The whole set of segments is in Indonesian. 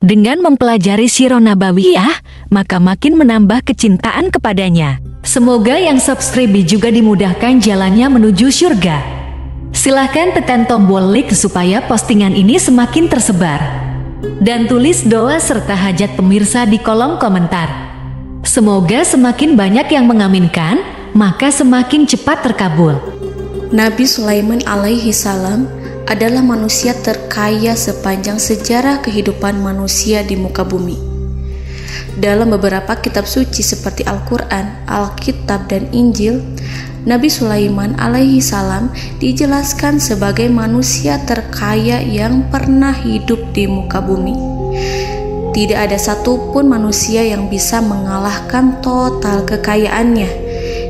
Dengan mempelajari Sirah Nabawiyah, maka makin menambah kecintaan kepadanya. Semoga yang subscribe juga dimudahkan jalannya menuju surga. Silahkan tekan tombol like supaya postingan ini semakin tersebar. Dan tulis doa serta hajat pemirsa di kolom komentar. Semoga semakin banyak yang mengaminkan, maka semakin cepat terkabul. Nabi Sulaiman alaihi salam adalah manusia terkaya sepanjang sejarah kehidupan manusia di muka bumi. Dalam beberapa kitab suci seperti Al-Quran, Alkitab, dan Injil, Nabi Sulaiman alaihi salam dijelaskan sebagai manusia terkaya yang pernah hidup di muka bumi. Tidak ada satupun manusia yang bisa mengalahkan total kekayaannya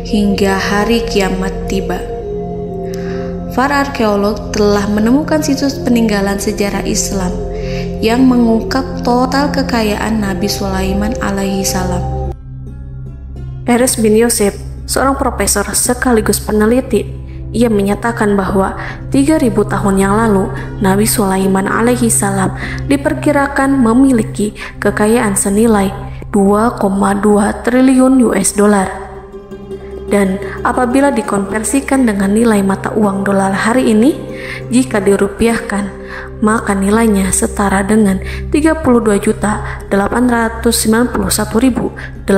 hingga hari kiamat tiba. Para arkeolog telah menemukan situs peninggalan sejarah Islam yang mengungkap total kekayaan Nabi Sulaiman alaihi salam. Erez bin Yosef, seorang profesor sekaligus peneliti, ia menyatakan bahwa 3.000 tahun yang lalu Nabi Sulaiman alaihi salam diperkirakan memiliki kekayaan senilai 2,2 triliun US dollar. Dan apabila dikonversikan dengan nilai mata uang dolar hari ini, jika dirupiahkan, maka nilainya setara dengan 32.891.870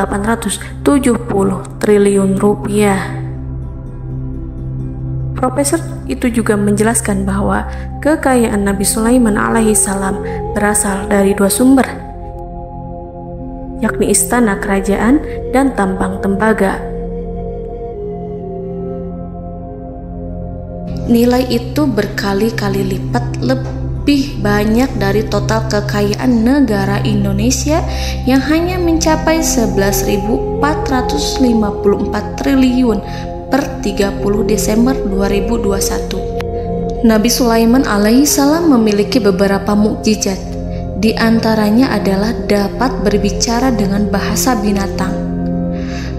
triliun rupiah. Profesor itu juga menjelaskan bahwa kekayaan Nabi Sulaiman alaihi salam berasal dari dua sumber, yakni istana kerajaan dan tambang tembaga. Nilai itu berkali-kali lipat lebih banyak dari total kekayaan negara Indonesia yang hanya mencapai 11.454 triliun per 30 Desember 2021. Nabi Sulaiman alaihi salam memiliki beberapa mukjizat. Di antaranya adalah dapat berbicara dengan bahasa binatang.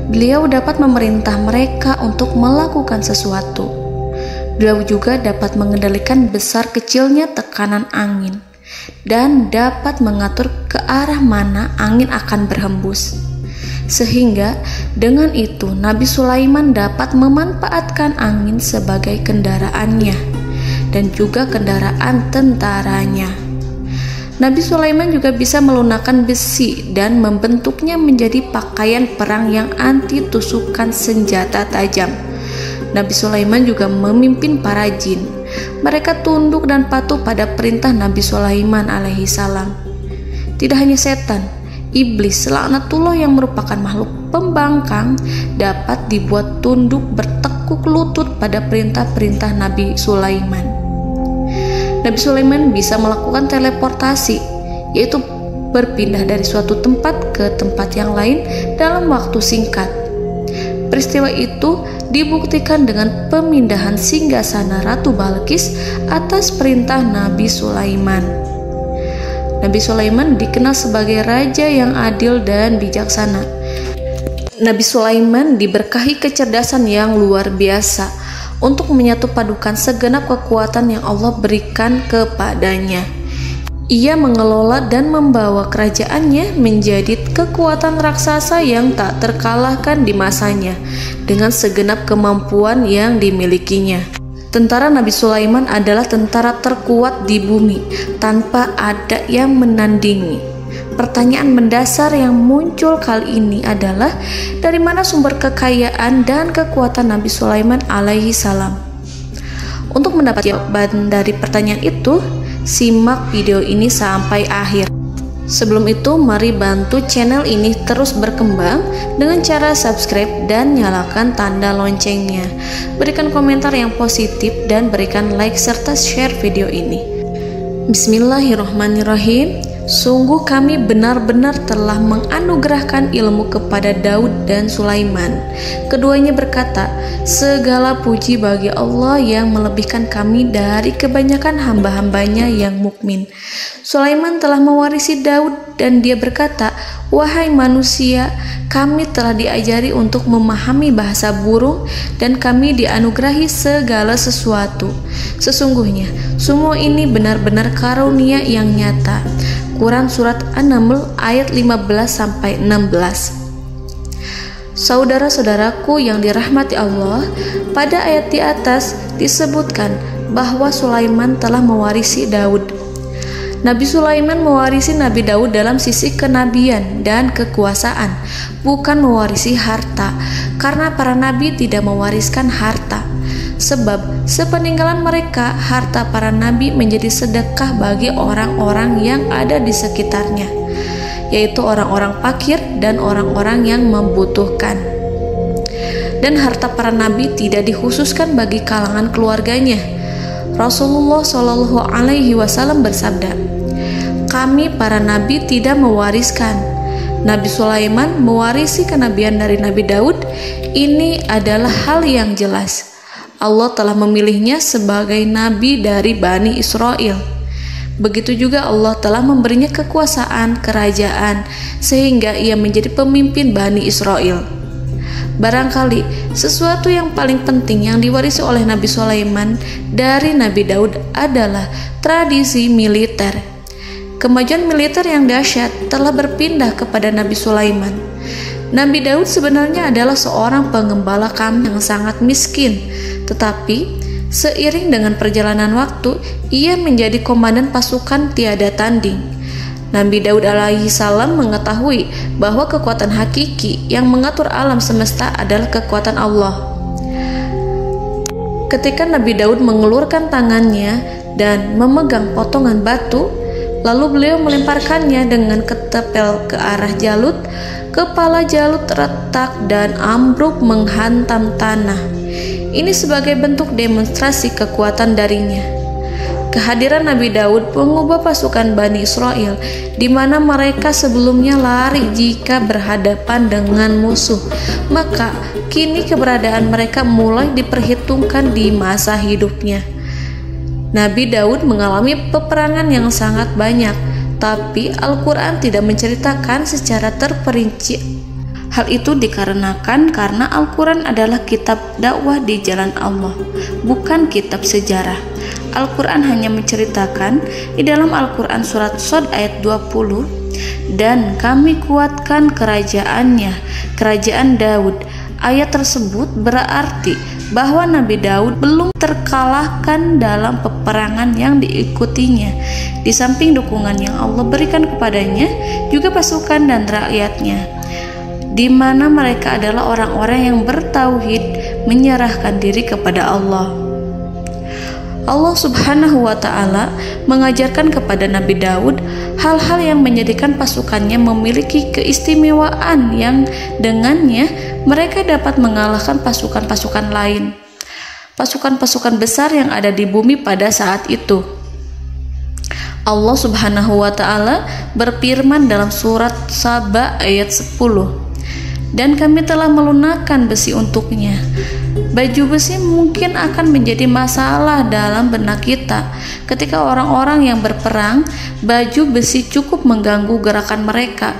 Beliau dapat memerintah mereka untuk melakukan sesuatu. Beliau juga dapat mengendalikan besar kecilnya tekanan angin dan dapat mengatur ke arah mana angin akan berhembus. Sehingga dengan itu Nabi Sulaiman dapat memanfaatkan angin sebagai kendaraannya dan juga kendaraan tentaranya. Nabi Sulaiman juga bisa melunakkan besi dan membentuknya menjadi pakaian perang yang anti tusukan senjata tajam. Nabi Sulaiman juga memimpin para jin. Mereka tunduk dan patuh pada perintah Nabi Sulaiman alaihi salam. Tidak hanya setan, iblis laknatullah yang merupakan makhluk pembangkang dapat dibuat tunduk bertekuk lutut pada perintah-perintah Nabi Sulaiman. Nabi Sulaiman bisa melakukan teleportasi, yaitu berpindah dari suatu tempat ke tempat yang lain dalam waktu singkat. Peristiwa itu dibuktikan dengan pemindahan singgasana Ratu Balqis atas perintah Nabi Sulaiman. Nabi Sulaiman dikenal sebagai raja yang adil dan bijaksana. Nabi Sulaiman diberkahi kecerdasan yang luar biasa untuk menyatu padukan segenap kekuatan yang Allah berikan kepadanya. Ia mengelola dan membawa kerajaannya menjadi kekuatan raksasa yang tak terkalahkan di masanya dengan segenap kemampuan yang dimilikinya. Tentara Nabi Sulaiman adalah tentara terkuat di bumi tanpa ada yang menandingi. Pertanyaan mendasar yang muncul kali ini adalah dari mana sumber kekayaan dan kekuatan Nabi Sulaiman alaihi salam? Untuk mendapat jawaban dari pertanyaan itu, simak video ini sampai akhir. Sebelum itu, mari bantu channel ini terus berkembang dengan cara subscribe dan nyalakan tanda loncengnya. Berikan komentar yang positif dan berikan like serta share video ini. Bismillahirrahmanirrahim. Sungguh kami benar-benar telah menganugerahkan ilmu kepada Daud dan Sulaiman. Keduanya berkata, segala puji bagi Allah yang melebihkan kami dari kebanyakan hamba-hambanya yang mukmin. Sulaiman telah mewarisi Daud dan dia berkata, wahai manusia, kami telah diajari untuk memahami bahasa burung dan kami dianugerahi segala sesuatu. Sesungguhnya semua ini benar-benar karunia yang nyata. Quran Surat An-Naml ayat 15-16. Saudara-saudaraku yang dirahmati Allah, pada ayat di atas disebutkan bahwa Sulaiman telah mewarisi Daud. Nabi Sulaiman mewarisi Nabi Daud dalam sisi kenabian dan kekuasaan, bukan mewarisi harta, karena para nabi tidak mewariskan harta. Sebab sepeninggalan mereka, harta para nabi menjadi sedekah bagi orang-orang yang ada di sekitarnya, yaitu orang-orang fakir dan orang-orang yang membutuhkan. Dan harta para nabi tidak dikhususkan bagi kalangan keluarganya. Rasulullah Shallallahu Alaihi Wasallam bersabda, "Kami para nabi tidak mewariskan." Nabi Sulaiman mewarisi kenabian dari Nabi Daud. Ini adalah hal yang jelas. Allah telah memilihnya sebagai nabi dari Bani Israel. Begitu juga Allah telah memberinya kekuasaan kerajaan sehingga ia menjadi pemimpin Bani Israel. Barangkali sesuatu yang paling penting yang diwarisi oleh Nabi Sulaiman dari Nabi Daud adalah tradisi militer. Kemajuan militer yang dahsyat telah berpindah kepada Nabi Sulaiman. Nabi Daud sebenarnya adalah seorang pengembala kambing yang sangat miskin, tetapi seiring dengan perjalanan waktu, ia menjadi komandan pasukan tiada tanding. Nabi Daud alaihi salam mengetahui bahwa kekuatan hakiki yang mengatur alam semesta adalah kekuatan Allah. Ketika Nabi Daud mengelurkan tangannya dan memegang potongan batu, lalu beliau melemparkannya dengan ketepel ke arah Jalut, kepala Jalut retak dan ambruk menghantam tanah. Ini sebagai bentuk demonstrasi kekuatan darinya. Kehadiran Nabi Daud mengubah pasukan Bani Israel, di mana mereka sebelumnya lari jika berhadapan dengan musuh. Maka kini keberadaan mereka mulai diperhitungkan di masa hidupnya. Nabi Daud mengalami peperangan yang sangat banyak, tapi Al-Quran tidak menceritakan secara terperinci. Hal itu dikarenakan karena Al-Quran adalah kitab dakwah di jalan Allah, bukan kitab sejarah. Al-Quran hanya menceritakan di dalam Al-Quran surat Shad ayat 20, "Dan kami kuatkan kerajaannya, kerajaan Daud." Ayat tersebut berarti bahwa Nabi Daud belum terkalahkan dalam peperangan yang diikutinya. Di samping dukungan yang Allah berikan kepadanya, juga pasukan dan rakyatnya, di mana mereka adalah orang-orang yang bertauhid, menyerahkan diri kepada Allah. Allah Subhanahu wa Ta'ala mengajarkan kepada Nabi Daud hal-hal yang menjadikan pasukannya memiliki keistimewaan yang dengannya mereka dapat mengalahkan pasukan-pasukan lain, pasukan-pasukan besar yang ada di bumi pada saat itu. Allah Subhanahu wa Ta'ala berfirman dalam surat Saba ayat 10, "Dan kami telah melunakkan besi untuknya." Baju besi mungkin akan menjadi masalah dalam benak kita. Ketika orang-orang yang berperang, baju besi cukup mengganggu gerakan mereka.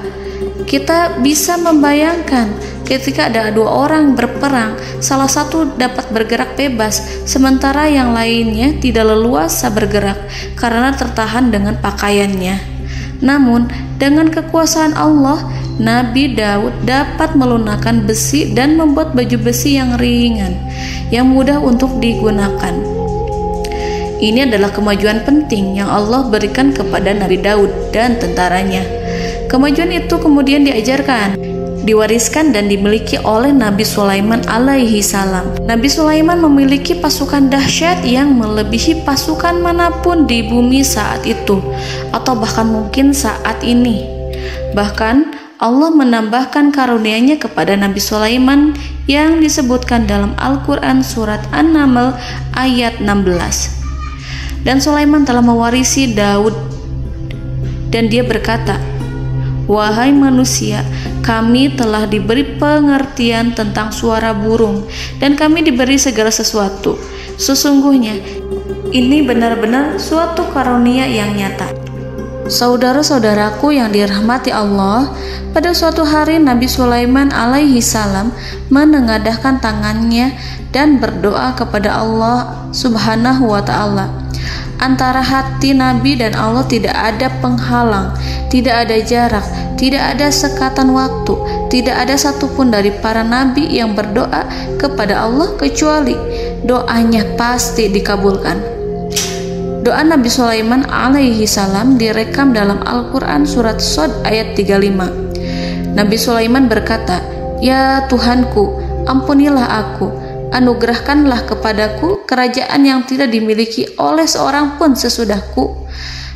Kita bisa membayangkan ketika ada dua orang berperang, salah satu dapat bergerak bebas, sementara yang lainnya tidak leluasa bergerak karena tertahan dengan pakaiannya. Namun, dengan kekuasaan Allah, Nabi Daud dapat melunakkan besi dan membuat baju besi yang ringan, yang mudah untuk digunakan. Ini adalah kemajuan penting yang Allah berikan kepada Nabi Daud dan tentaranya. Kemajuan itu kemudian diajarkan, diwariskan dan dimiliki oleh Nabi Sulaiman alaihi salam. Nabi Sulaiman memiliki pasukan dahsyat yang melebihi pasukan manapun di bumi saat itu, atau bahkan mungkin saat ini. Bahkan Allah menambahkan karunia-Nya kepada Nabi Sulaiman yang disebutkan dalam Al-Quran surat An-Naml ayat 16. Dan Sulaiman telah mewarisi Daud, dan dia berkata, "Wahai manusia, kami telah diberi pengertian tentang suara burung, dan kami diberi segala sesuatu. Sesungguhnya ini benar-benar suatu karunia yang nyata." Saudara-saudaraku yang dirahmati Allah, pada suatu hari Nabi Sulaiman alaihi salam menengadahkan tangannya dan berdoa kepada Allah Subhanahu wa ta'ala. Antara hati Nabi dan Allah tidak ada penghalang, tidak ada jarak, tidak ada sekatan waktu, tidak ada satupun dari para nabi yang berdoa kepada Allah kecuali doanya pasti dikabulkan. Doa Nabi Sulaiman alaihi salam direkam dalam Al-Quran surat Shad ayat 35. Nabi Sulaiman berkata, "Ya Tuhanku, ampunilah aku, anugerahkanlah kepadaku kerajaan yang tidak dimiliki oleh seorang pun sesudahku."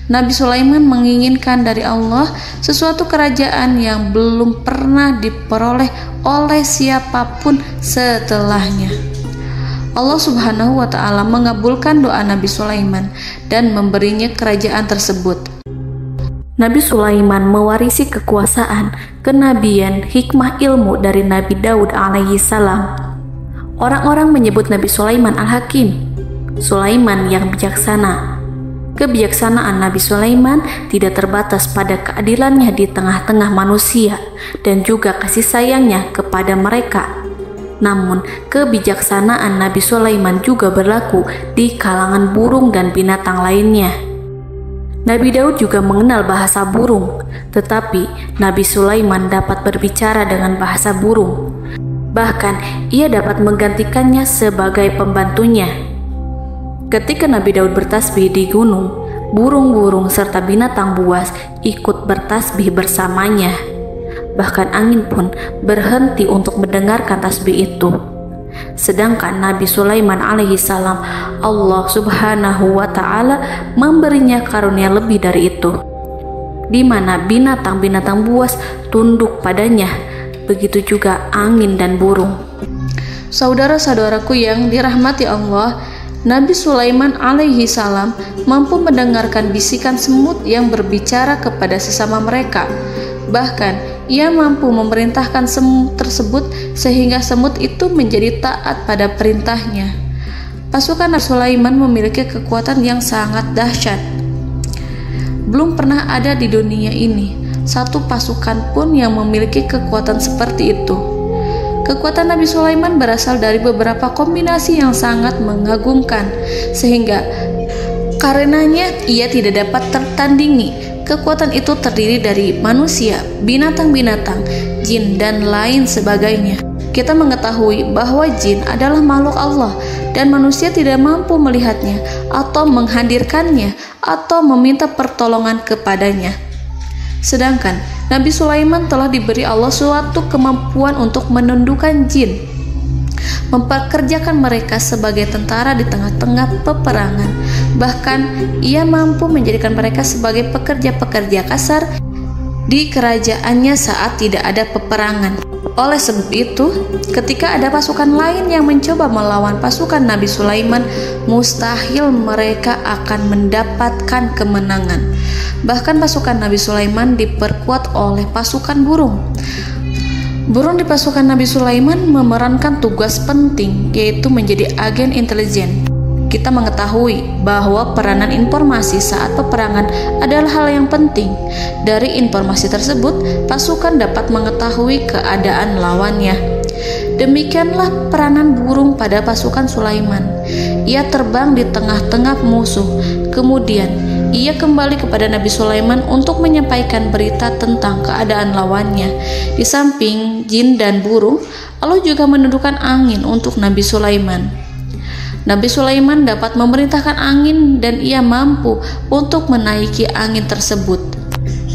Nabi Sulaiman menginginkan dari Allah sesuatu kerajaan yang belum pernah diperoleh oleh siapapun setelahnya. Allah Subhanahu wa ta'ala mengabulkan doa Nabi Sulaiman dan memberinya kerajaan tersebut. Nabi Sulaiman mewarisi kekuasaan, kenabian, hikmah ilmu dari Nabi Daud alaihi salam. Orang-orang menyebut Nabi Sulaiman Al-Hakim, Sulaiman yang bijaksana. Kebijaksanaan Nabi Sulaiman tidak terbatas pada keadilannya di tengah-tengah manusia dan juga kasih sayangnya kepada mereka. Namun, kebijaksanaan Nabi Sulaiman juga berlaku di kalangan burung dan binatang lainnya. Nabi Daud juga mengenal bahasa burung, tetapi Nabi Sulaiman dapat berbicara dengan bahasa burung. Bahkan, ia dapat menggantikannya sebagai pembantunya. Ketika Nabi Daud bertasbih di gunung, burung-burung serta binatang buas ikut bertasbih bersamanya. Bahkan angin pun berhenti untuk mendengarkan tasbih itu. Sedangkan Nabi Sulaiman alaihi salam, Allah Subhanahu wa ta'ala memberinya karunia lebih dari itu, di mana binatang-binatang buas tunduk padanya, begitu juga angin dan burung. Saudara-saudaraku yang dirahmati Allah, Nabi Sulaiman alaihi salam mampu mendengarkan bisikan semut yang berbicara kepada sesama mereka. Bahkan ia mampu memerintahkan semut tersebut sehingga semut itu menjadi taat pada perintahnya. Pasukan Nabi Sulaiman memiliki kekuatan yang sangat dahsyat. Belum pernah ada di dunia ini satu pasukan pun yang memiliki kekuatan seperti itu. Kekuatan Nabi Sulaiman berasal dari beberapa kombinasi yang sangat mengagumkan, sehingga karenanya ia tidak dapat tertandingi. Kekuatan itu terdiri dari manusia, binatang-binatang, jin, dan lain sebagainya. Kita mengetahui bahwa jin adalah makhluk Allah dan manusia tidak mampu melihatnya atau menghadirkannya atau meminta pertolongan kepadanya. Sedangkan Nabi Sulaiman telah diberi Allah suatu kemampuan untuk menundukkan jin, memperkerjakan mereka sebagai tentara di tengah-tengah peperangan. Bahkan ia mampu menjadikan mereka sebagai pekerja-pekerja kasar di kerajaannya saat tidak ada peperangan. Oleh sebab itu, ketika ada pasukan lain yang mencoba melawan pasukan Nabi Sulaiman, mustahil mereka akan mendapatkan kemenangan. Bahkan pasukan Nabi Sulaiman diperkuat oleh pasukan burung. Burung di pasukan Nabi Sulaiman memerankan tugas penting, yaitu menjadi agen intelijen. Kita mengetahui bahwa peranan informasi saat peperangan adalah hal yang penting. Dari informasi tersebut, pasukan dapat mengetahui keadaan lawannya. Demikianlah peranan burung pada pasukan Sulaiman. Ia terbang di tengah-tengah musuh. Kemudian, ia kembali kepada Nabi Sulaiman untuk menyampaikan berita tentang keadaan lawannya. Di samping jin dan burung, Allah juga menundukkan angin untuk Nabi Sulaiman. Nabi Sulaiman dapat memerintahkan angin dan ia mampu untuk menaiki angin tersebut.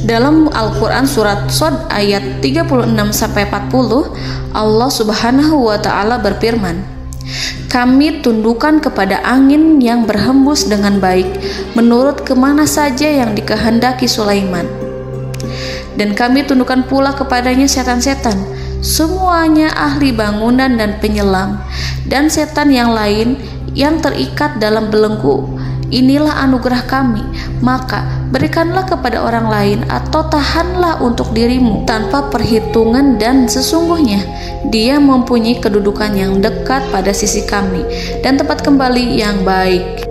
Dalam Al-Quran surat Shad ayat 36-40, Allah Subhanahu wa ta'ala berfirman, "Kami tundukkan kepada angin yang berhembus dengan baik menurut kemana saja yang dikehendaki Sulaiman. Dan kami tundukkan pula kepadanya setan-setan, semuanya ahli bangunan dan penyelam, dan setan yang lain yang terikat dalam belenggu. Inilah anugerah kami, maka berikanlah kepada orang lain atau tahanlah untuk dirimu tanpa perhitungan, dan sesungguhnya dia mempunyai kedudukan yang dekat pada sisi kami dan tempat kembali yang baik."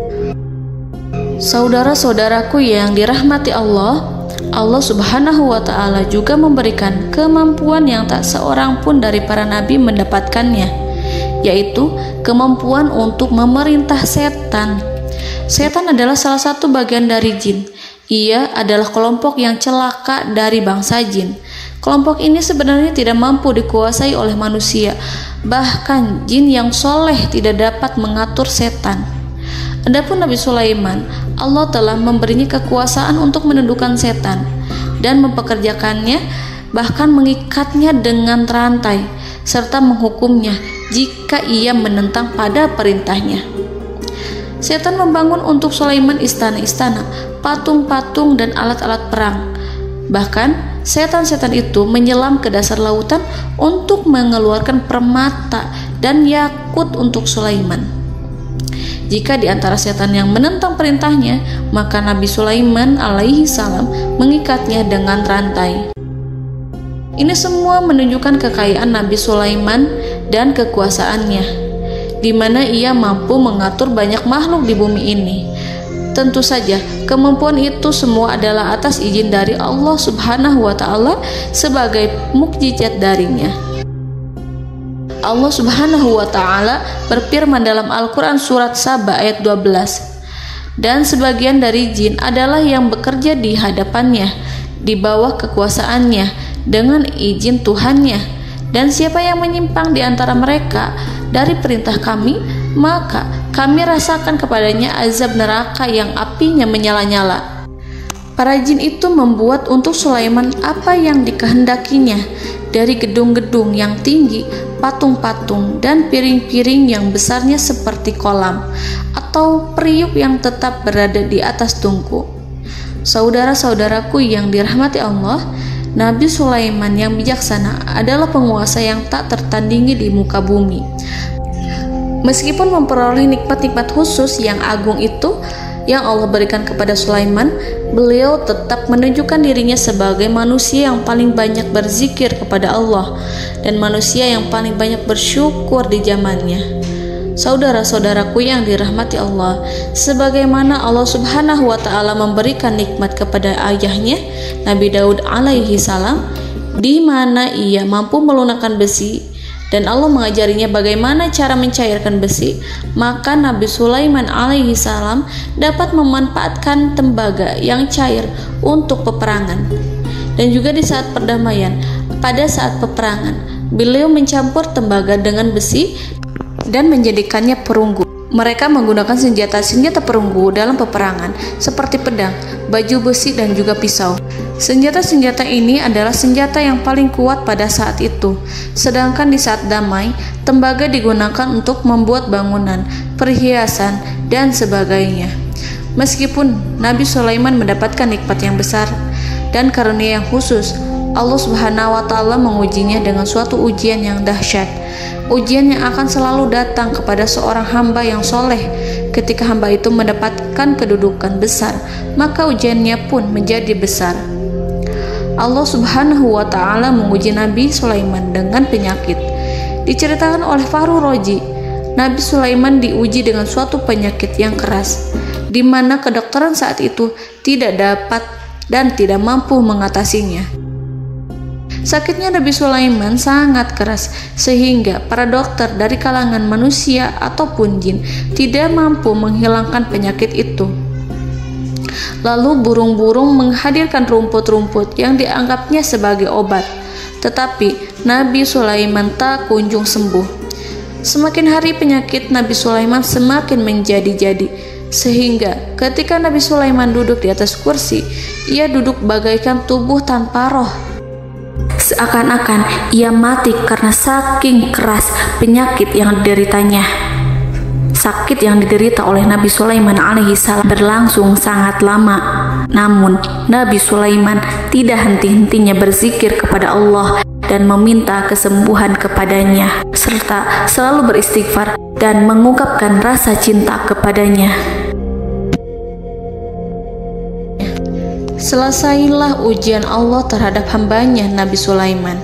Saudara-saudaraku yang dirahmati Allah, Allah Subhanahu wa Ta'ala juga memberikan kemampuan yang tak seorang pun dari para nabi mendapatkannya, yaitu kemampuan untuk memerintah setan. Setan adalah salah satu bagian dari jin. Ia adalah kelompok yang celaka dari bangsa jin. Kelompok ini sebenarnya tidak mampu dikuasai oleh manusia. Bahkan jin yang soleh tidak dapat mengatur setan. Adapun Nabi Sulaiman, Allah telah memberinya kekuasaan untuk menundukkan setan dan mempekerjakannya, bahkan mengikatnya dengan rantai serta menghukumnya jika ia menentang pada perintahnya. Setan membangun untuk Sulaiman istana-istana, patung-patung dan alat-alat perang. Bahkan setan-setan itu menyelam ke dasar lautan untuk mengeluarkan permata dan yakut untuk Sulaiman. Jika di antara setan yang menentang perintahnya, maka Nabi Sulaiman alaihi salam mengikatnya dengan rantai. Ini semua menunjukkan kekayaan Nabi Sulaiman dan kekuasaannya, di mana ia mampu mengatur banyak makhluk di bumi ini. Tentu saja, kemampuan itu semua adalah atas izin dari Allah Subhanahu wa Ta'ala sebagai mukjizat darinya. Allah Subhanahu wa Ta'ala berfirman dalam Al-Quran surat Saba ayat 12, dan sebagian dari jin adalah yang bekerja di hadapannya di bawah kekuasaannya dengan izin Tuhannya, dan siapa yang menyimpang di antara mereka dari perintah kami, maka kami rasakan kepadanya azab neraka yang apinya menyala-nyala. Para jin itu membuat untuk Sulaiman apa yang dikehendakinya, dari gedung-gedung yang tinggi, patung-patung, dan piring-piring yang besarnya seperti kolam, atau periuk yang tetap berada di atas tungku. Saudara-saudaraku yang dirahmati Allah, Nabi Sulaiman yang bijaksana adalah penguasa yang tak tertandingi di muka bumi. Meskipun memperoleh nikmat-nikmat khusus yang agung itu yang Allah berikan kepada Sulaiman, beliau tetap menunjukkan dirinya sebagai manusia yang paling banyak berzikir kepada Allah dan manusia yang paling banyak bersyukur di zamannya. Saudara-saudaraku yang dirahmati Allah, sebagaimana Allah Subhanahu wa Ta'ala memberikan nikmat kepada ayahnya Nabi Daud alaihi salam, di mana ia mampu melunakkan besi, dan Allah mengajarinya bagaimana cara mencairkan besi, maka Nabi Sulaiman alaihi salam dapat memanfaatkan tembaga yang cair untuk peperangan. Dan juga di saat perdamaian, pada saat peperangan, beliau mencampur tembaga dengan besi dan menjadikannya perunggu. Mereka menggunakan senjata-senjata perunggu dalam peperangan seperti pedang, baju besi, dan juga pisau. Senjata-senjata ini adalah senjata yang paling kuat pada saat itu. Sedangkan di saat damai, tembaga digunakan untuk membuat bangunan, perhiasan, dan sebagainya. Meskipun Nabi Sulaiman mendapatkan nikmat yang besar dan karunia yang khusus, Allah Subhanahu wa Ta'ala mengujinya dengan suatu ujian yang dahsyat. Ujian yang akan selalu datang kepada seorang hamba yang soleh. Ketika hamba itu mendapatkan kedudukan besar, maka ujiannya pun menjadi besar. Allah Subhanahu wa Ta'ala menguji Nabi Sulaiman dengan penyakit. Diceritakan oleh Fahru Roji, Nabi Sulaiman diuji dengan suatu penyakit yang keras, di mana kedokteran saat itu tidak dapat dan tidak mampu mengatasinya. Sakitnya Nabi Sulaiman sangat keras sehingga para dokter dari kalangan manusia ataupun jin tidak mampu menghilangkan penyakit itu. Lalu burung-burung menghadirkan rumput-rumput yang dianggapnya sebagai obat, tetapi Nabi Sulaiman tak kunjung sembuh. Semakin hari penyakit Nabi Sulaiman semakin menjadi-jadi, sehingga ketika Nabi Sulaiman duduk di atas kursi, ia duduk bagaikan tubuh tanpa roh. Seakan-akan ia mati karena saking keras penyakit yang dideritanya. Sakit yang diderita oleh Nabi Sulaiman alaihi salam berlangsung sangat lama. Namun Nabi Sulaiman tidak henti-hentinya berzikir kepada Allah dan meminta kesembuhan kepadanya, serta selalu beristighfar dan mengungkapkan rasa cinta kepadanya. Selesailah ujian Allah terhadap hambanya Nabi Sulaiman.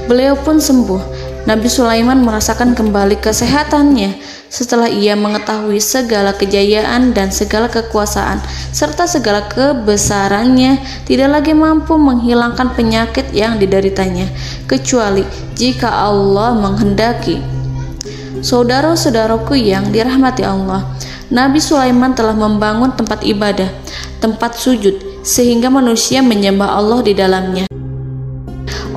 Beliau pun sembuh Nabi Sulaiman merasakan kembali kesehatannya setelah ia mengetahui segala kejayaan dan segala kekuasaan serta segala kebesarannya tidak lagi mampu menghilangkan penyakit yang dideritanya kecuali jika Allah menghendaki. Saudara-saudaraku yang dirahmati Allah, Nabi Sulaiman telah membangun tempat ibadah, tempat sujud, sehingga manusia menyembah Allah di dalamnya.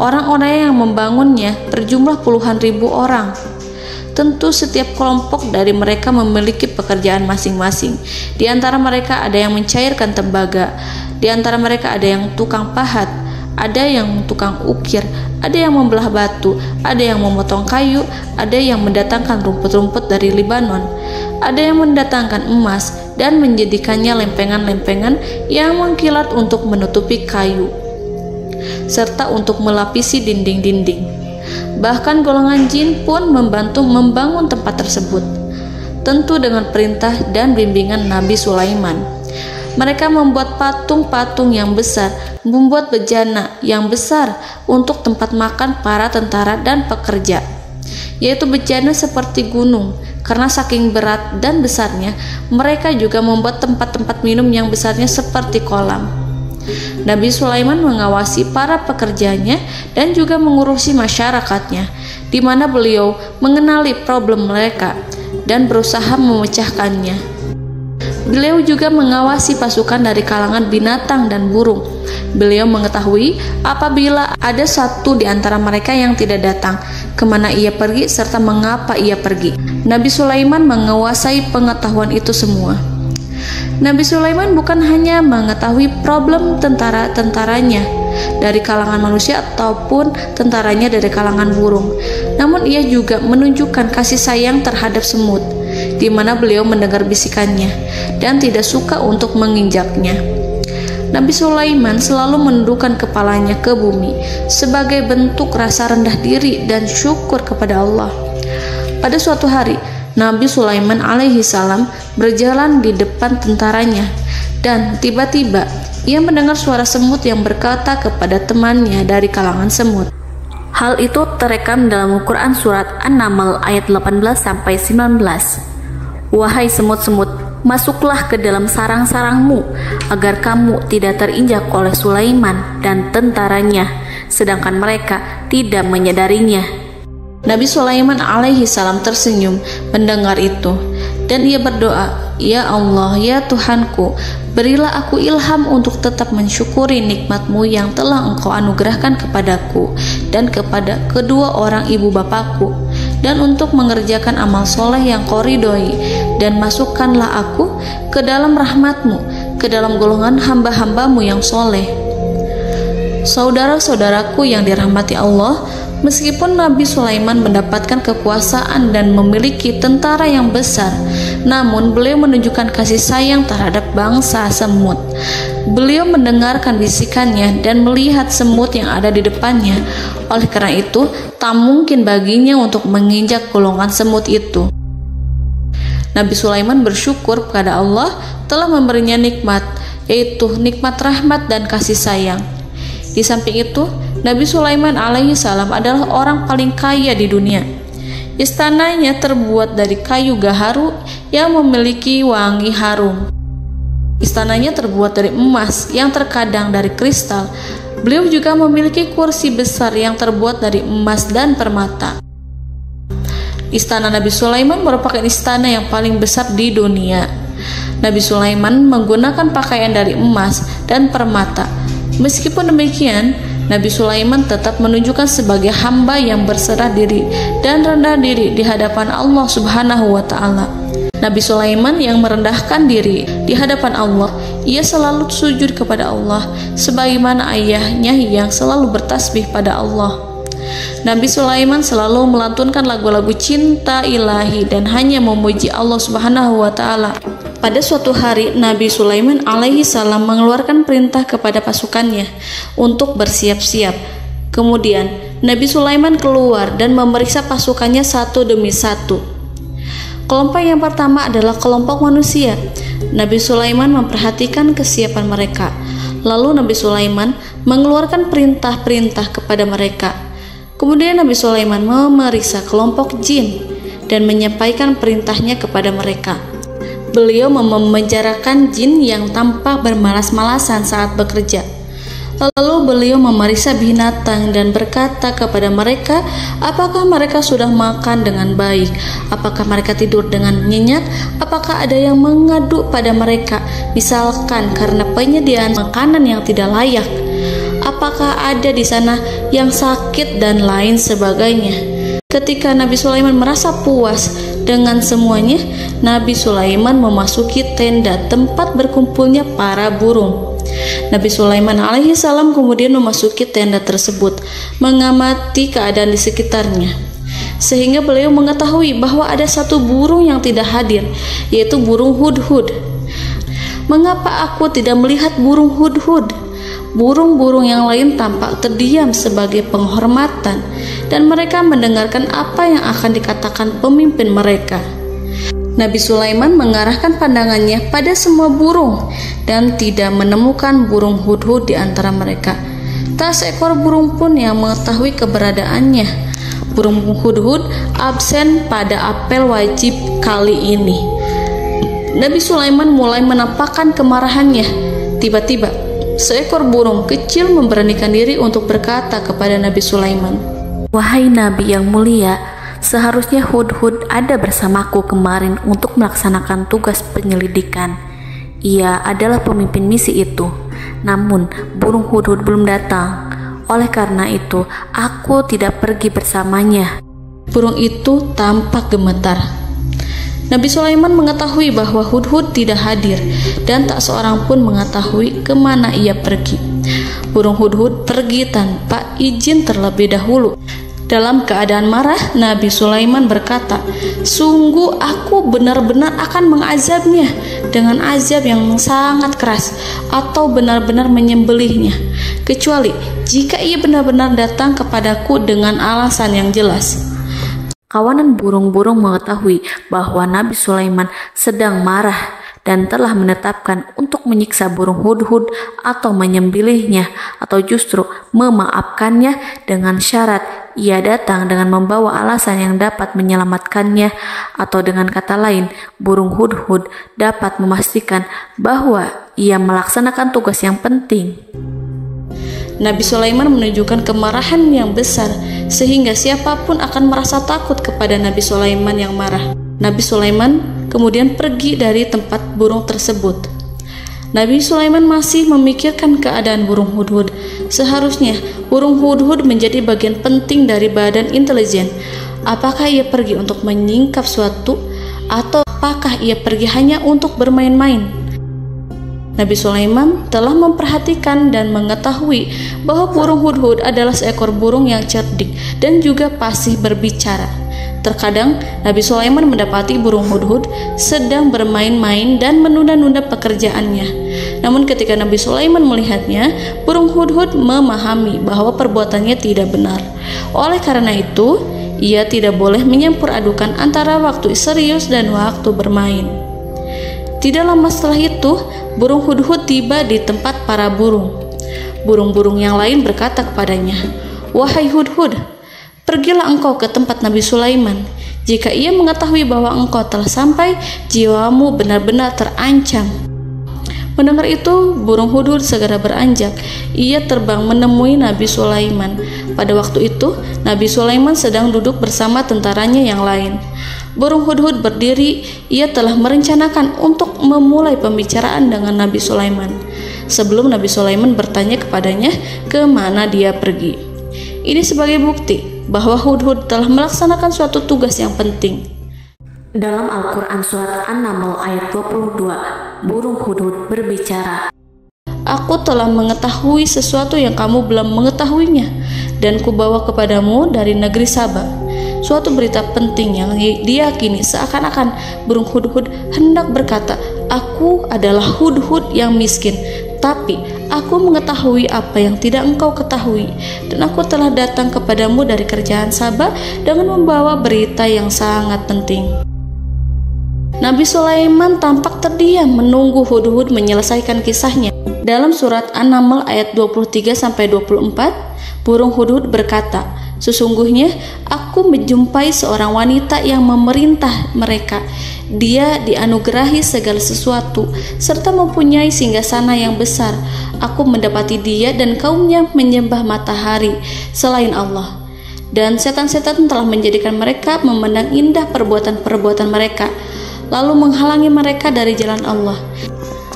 Orang-orang yang membangunnya berjumlah puluhan ribu orang. Tentu setiap kelompok dari mereka memiliki pekerjaan masing-masing. Di antara mereka ada yang mencairkan tembaga, di antara mereka ada yang tukang pahat, ada yang tukang ukir, ada yang membelah batu, ada yang memotong kayu, ada yang mendatangkan rumput-rumput dari Libanon, ada yang mendatangkan emas dan menjadikannya lempengan-lempengan yang mengkilat untuk menutupi kayu serta untuk melapisi dinding-dinding. Bahkan golongan jin pun membantu membangun tempat tersebut, tentu dengan perintah dan bimbingan Nabi Sulaiman. Mereka membuat patung-patung yang besar, membuat bejana yang besar untuk tempat makan para tentara dan pekerja, yaitu bejana seperti gunung. Karena saking berat dan besarnya, mereka juga membuat tempat-tempat minum yang besarnya seperti kolam. Nabi Sulaiman mengawasi para pekerjanya dan juga mengurusi masyarakatnya, di mana beliau mengenali problem mereka dan berusaha memecahkannya. Beliau juga mengawasi pasukan dari kalangan binatang dan burung. Beliau mengetahui apabila ada satu di antara mereka yang tidak datang, kemana ia pergi serta mengapa ia pergi. Nabi Sulaiman menguasai pengetahuan itu semua. Nabi Sulaiman bukan hanya mengetahui problem tentara-tentaranya dari kalangan manusia ataupun tentaranya dari kalangan burung, namun ia juga menunjukkan kasih sayang terhadap semut, di mana beliau mendengar bisikannya dan tidak suka untuk menginjaknya. Nabi Sulaiman selalu menundukkan kepalanya ke bumi sebagai bentuk rasa rendah diri dan syukur kepada Allah. Pada suatu hari, Nabi Sulaiman alaihi salam berjalan di depan tentaranya dan tiba-tiba ia mendengar suara semut yang berkata kepada temannya dari kalangan semut. Hal itu terekam dalam Al-Quran surat An-Naml ayat 18-19. Wahai semut-semut, masuklah ke dalam sarang-sarangmu agar kamu tidak terinjak oleh Sulaiman dan tentaranya, sedangkan mereka tidak menyadarinya. Nabi Sulaiman alaihi salam tersenyum mendengar itu dan ia berdoa, "Ya Allah, ya Tuhanku, berilah aku ilham untuk tetap mensyukuri nikmat-Mu yang telah Engkau anugerahkan kepadaku dan kepada kedua orang ibu bapakku, dan untuk mengerjakan amal soleh yang Kau ridhoi, dan masukkanlah aku ke dalam rahmat-Mu, ke dalam golongan hamba-hamba-Mu yang soleh." Saudara-saudaraku yang dirahmati Allah, meskipun Nabi Sulaiman mendapatkan kekuasaan dan memiliki tentara yang besar, namun beliau menunjukkan kasih sayang terhadap bangsa semut. Beliau mendengarkan bisikannya dan melihat semut yang ada di depannya. Oleh karena itu, tak mungkin baginya untuk menginjak golongan semut itu. Nabi Sulaiman bersyukur kepada Allah telah memberinya nikmat, yaitu nikmat rahmat dan kasih sayang. Di samping itu, Nabi Sulaiman alaihi salam adalah orang paling kaya di dunia. Istananya terbuat dari kayu gaharu yang memiliki wangi harum. Istananya terbuat dari emas yang terkadang dari kristal. Beliau juga memiliki kursi besar yang terbuat dari emas dan permata. Istana Nabi Sulaiman merupakan istana yang paling besar di dunia. Nabi Sulaiman menggunakan pakaian dari emas dan permata. Meskipun demikian, Nabi Sulaiman tetap menunjukkan sebagai hamba yang berserah diri dan rendah diri di hadapan Allah Subhanahu wa Ta'ala. Nabi Sulaiman yang merendahkan diri di hadapan Allah, ia selalu sujud kepada Allah, sebagaimana ayahnya yang selalu bertasbih pada Allah. Nabi Sulaiman selalu melantunkan lagu-lagu cinta ilahi dan hanya memuji Allah Subhanahu wa Ta'ala. Pada suatu hari, Nabi Sulaiman alaihi salam mengeluarkan perintah kepada pasukannya untuk bersiap-siap. Kemudian, Nabi Sulaiman keluar dan memeriksa pasukannya satu demi satu. Kelompok yang pertama adalah kelompok manusia. Nabi Sulaiman memperhatikan kesiapan mereka. Lalu Nabi Sulaiman mengeluarkan perintah-perintah kepada mereka. Kemudian Nabi Sulaiman memeriksa kelompok jin dan menyampaikan perintahnya kepada mereka. Beliau memenjarakan jin yang tampak bermalas-malasan saat bekerja. Lalu beliau memeriksa binatang dan berkata kepada mereka, apakah mereka sudah makan dengan baik? Apakah mereka tidur dengan nyenyak? Apakah ada yang mengadu pada mereka, misalkan karena penyediaan makanan yang tidak layak? Apakah ada di sana yang sakit dan lain sebagainya? Ketika Nabi Sulaiman merasa puas dengan semuanya, Nabi Sulaiman memasuki tenda tempat berkumpulnya para burung. Nabi Sulaiman alaihi salam kemudian memasuki tenda tersebut, mengamati keadaan di sekitarnya, sehingga beliau mengetahui bahwa ada satu burung yang tidak hadir, yaitu burung hudhud. Mengapa aku tidak melihat burung hudhud? Burung-burung yang lain tampak terdiam sebagai penghormatan, dan mereka mendengarkan apa yang akan dikatakan pemimpin mereka. Nabi Sulaiman mengarahkan pandangannya pada semua burung dan tidak menemukan burung hudhud di antara mereka. Tak seekor burung pun yang mengetahui keberadaannya. Burung hudhud absen pada apel wajib kali ini. Nabi Sulaiman mulai menampakkan kemarahannya. Tiba-tiba, seekor burung kecil memberanikan diri untuk berkata kepada Nabi Sulaiman, "Wahai Nabi yang mulia, seharusnya hudhud ada bersamaku kemarin untuk melaksanakan tugas penyelidikan. Ia adalah pemimpin misi itu. Namun, burung hudhud belum datang. Oleh karena itu, aku tidak pergi bersamanya." Burung itu tampak gemetar. Nabi Sulaiman mengetahui bahwa hudhud tidak hadir dan tak seorang pun mengetahui kemana ia pergi. Burung hudhud pergi tanpa izin terlebih dahulu. Dalam keadaan marah, Nabi Sulaiman berkata, "Sungguh aku benar-benar akan mengazabnya dengan azab yang sangat keras atau benar-benar menyembelihnya, kecuali jika ia benar-benar datang kepadaku dengan alasan yang jelas." Kawanan burung-burung mengetahui bahwa Nabi Sulaiman sedang marah dan telah menetapkan untuk menyiksa burung hudhud atau menyembelihnya atau justru memaafkannya dengan syarat ia datang dengan membawa alasan yang dapat menyelamatkannya, atau dengan kata lain, burung hudhud dapat memastikan bahwa ia melaksanakan tugas yang penting. Nabi Sulaiman menunjukkan kemarahan yang besar sehingga siapapun akan merasa takut kepada Nabi Sulaiman yang marah. Nabi Sulaiman kemudian pergi dari tempat burung tersebut. Nabi Sulaiman masih memikirkan keadaan burung hudhud. Seharusnya burung hudhud menjadi bagian penting dari badan intelijen. Apakah ia pergi untuk menyingkap suatu, atau apakah ia pergi hanya untuk bermain-main? Nabi Sulaiman telah memperhatikan dan mengetahui bahwa burung hudhud adalah seekor burung yang cerdik dan juga fasih berbicara. Terkadang Nabi Sulaiman mendapati burung hudhud sedang bermain-main dan menunda-nunda pekerjaannya. Namun ketika Nabi Sulaiman melihatnya, burung hudhud memahami bahwa perbuatannya tidak benar. Oleh karena itu, ia tidak boleh menyampur adukan antara waktu serius dan waktu bermain. Tidak lama setelah itu, burung hudhud tiba di tempat para burung. Burung-burung yang lain berkata kepadanya, "Wahai hudhud, pergilah engkau ke tempat Nabi Sulaiman. Jika ia mengetahui bahwa engkau telah sampai, jiwamu benar-benar terancam." Mendengar itu, burung hudhud segera beranjak. Ia terbang menemui Nabi Sulaiman. Pada waktu itu, Nabi Sulaiman sedang duduk bersama tentaranya yang lain. Burung hudhud berdiri. Ia telah merencanakan untuk memulai pembicaraan dengan Nabi Sulaiman sebelum Nabi Sulaiman bertanya kepadanya kemana dia pergi. Ini sebagai bukti bahwa hudhud telah melaksanakan suatu tugas yang penting. Dalam Al-Quran Surat An-Naml ayat 22, burung hudhud berbicara, "Aku telah mengetahui sesuatu yang kamu belum mengetahuinya, dan kubawa kepadamu dari negeri Saba suatu berita penting yang diyakini seakan-akan burung hudhud hendak berkata, 'Aku adalah hudhud yang miskin, tapi aku mengetahui apa yang tidak engkau ketahui, dan aku telah datang kepadamu dari kerajaan Saba dengan membawa berita yang sangat penting.'" Nabi Sulaiman tampak terdiam menunggu hudhud menyelesaikan kisahnya. Dalam surat An-Naml ayat 23-24, burung hudhud berkata, Sesungguhnya aku menjumpai seorang wanita yang memerintah mereka. Dia dianugerahi segala sesuatu serta mempunyai singgasana yang besar. Aku mendapati dia dan kaumnya menyembah matahari selain Allah. Dan setan-setan telah menjadikan mereka memandang indah perbuatan-perbuatan mereka, lalu menghalangi mereka dari jalan Allah,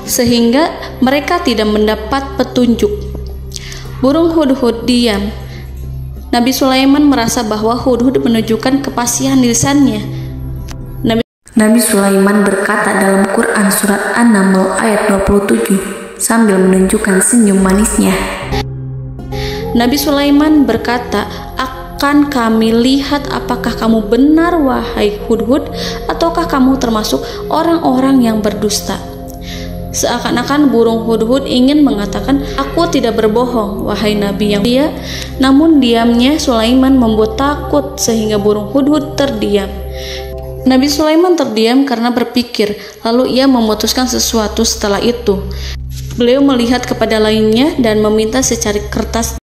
sehingga mereka tidak mendapat petunjuk. Burung hudhud diam. Nabi Sulaiman merasa bahwa hudhud menunjukkan kepasihan lisannya. Nabi Sulaiman berkata dalam Quran surat An-Naml ayat 27 sambil menunjukkan senyum manisnya. Nabi Sulaiman berkata, "Akan kami lihat apakah kamu benar wahai hudhud, ataukah kamu termasuk orang-orang yang berdusta." Seakan-akan burung hudhud ingin mengatakan, "Aku tidak berbohong, wahai Nabi yang mulia." Namun diamnya Sulaiman membuat takut sehingga burung hudhud terdiam. Nabi Sulaiman terdiam karena berpikir, lalu ia memutuskan sesuatu setelah itu. Beliau melihat kepada lainnya dan meminta secari kertas.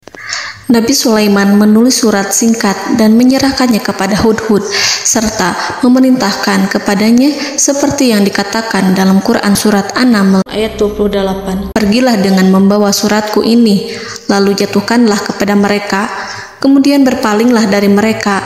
Nabi Sulaiman menulis surat singkat dan menyerahkannya kepada hudhud serta memerintahkan kepadanya seperti yang dikatakan dalam Quran surat An-Naml ayat 28. "Pergilah dengan membawa suratku ini, lalu jatuhkanlah kepada mereka, kemudian berpalinglah dari mereka,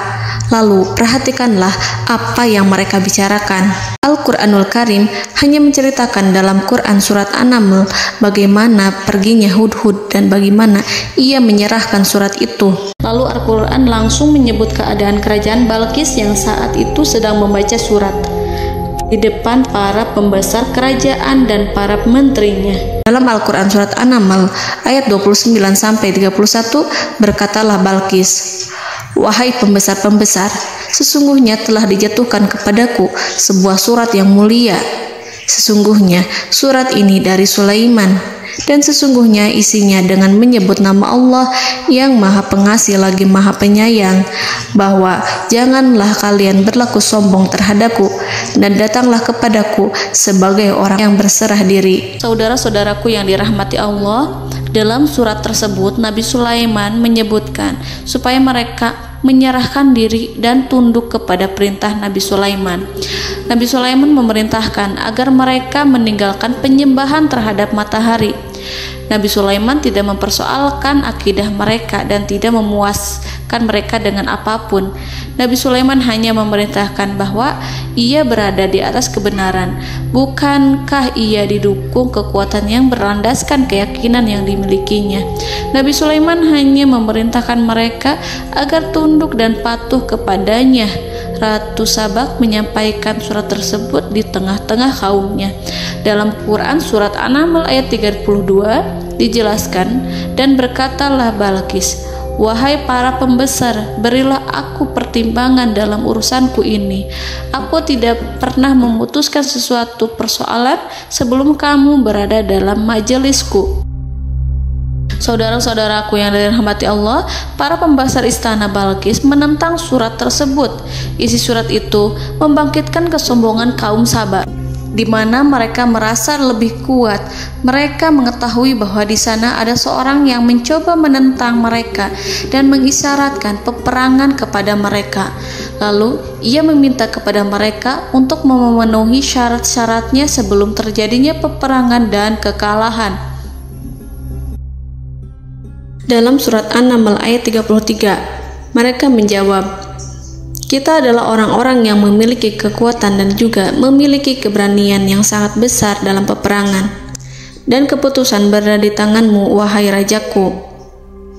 lalu perhatikanlah apa yang mereka bicarakan." Al-Quranul Karim hanya menceritakan dalam Quran surat An-Naml bagaimana perginya hudhud dan bagaimana ia menyerahkan surat itu. Lalu Al-Quran langsung menyebut keadaan kerajaan Balqis yang saat itu sedang membaca surat di depan para pembesar kerajaan dan para menterinya. Dalam Al-Quran surat An-Naml ayat 29-31 berkatalah Balqis, "Wahai pembesar-pembesar, sesungguhnya telah dijatuhkan kepadaku sebuah surat yang mulia. Sesungguhnya surat ini dari Sulaiman, dan sesungguhnya isinya dengan menyebut nama Allah yang Maha Pengasih lagi Maha Penyayang, bahwa janganlah kalian berlaku sombong terhadapku, dan datanglah kepadaku sebagai orang yang berserah diri." Saudara-saudaraku yang dirahmati Allah, dalam surat tersebut Nabi Sulaiman menyebutkan supaya mereka menyerahkan diri dan tunduk kepada perintah Nabi Sulaiman. Nabi Sulaiman memerintahkan agar mereka meninggalkan penyembahan terhadap matahari. Nabi Sulaiman tidak mempersoalkan akidah mereka dan tidak memuaskan mereka dengan apapun. Nabi Sulaiman hanya memerintahkan bahwa ia berada di atas kebenaran. Bukankah ia didukung kekuatan yang berlandaskan keyakinan yang dimilikinya? Nabi Sulaiman hanya memerintahkan mereka agar tunduk dan patuh kepadanya. Ratu Sabak menyampaikan surat tersebut di tengah-tengah kaumnya. Dalam Quran surat An-Naml ayat 32 dijelaskan, "Dan berkatalah Balqis, wahai para pembesar, berilah aku pertimbangan dalam urusanku ini. Aku tidak pernah memutuskan sesuatu persoalan sebelum kamu berada dalam majelisku." Saudara-saudaraku yang dirahmati Allah, para pembesar istana Balqis menentang surat tersebut. Isi surat itu membangkitkan kesombongan kaum Sabak, di mana mereka merasa lebih kuat. Mereka mengetahui bahwa di sana ada seorang yang mencoba menentang mereka dan mengisyaratkan peperangan kepada mereka. Lalu ia meminta kepada mereka untuk memenuhi syarat-syaratnya sebelum terjadinya peperangan dan kekalahan. Dalam surat An-Naml ayat 33, mereka menjawab, "Kita adalah orang-orang yang memiliki kekuatan dan juga memiliki keberanian yang sangat besar dalam peperangan. Dan keputusan berada di tanganmu, wahai rajaku.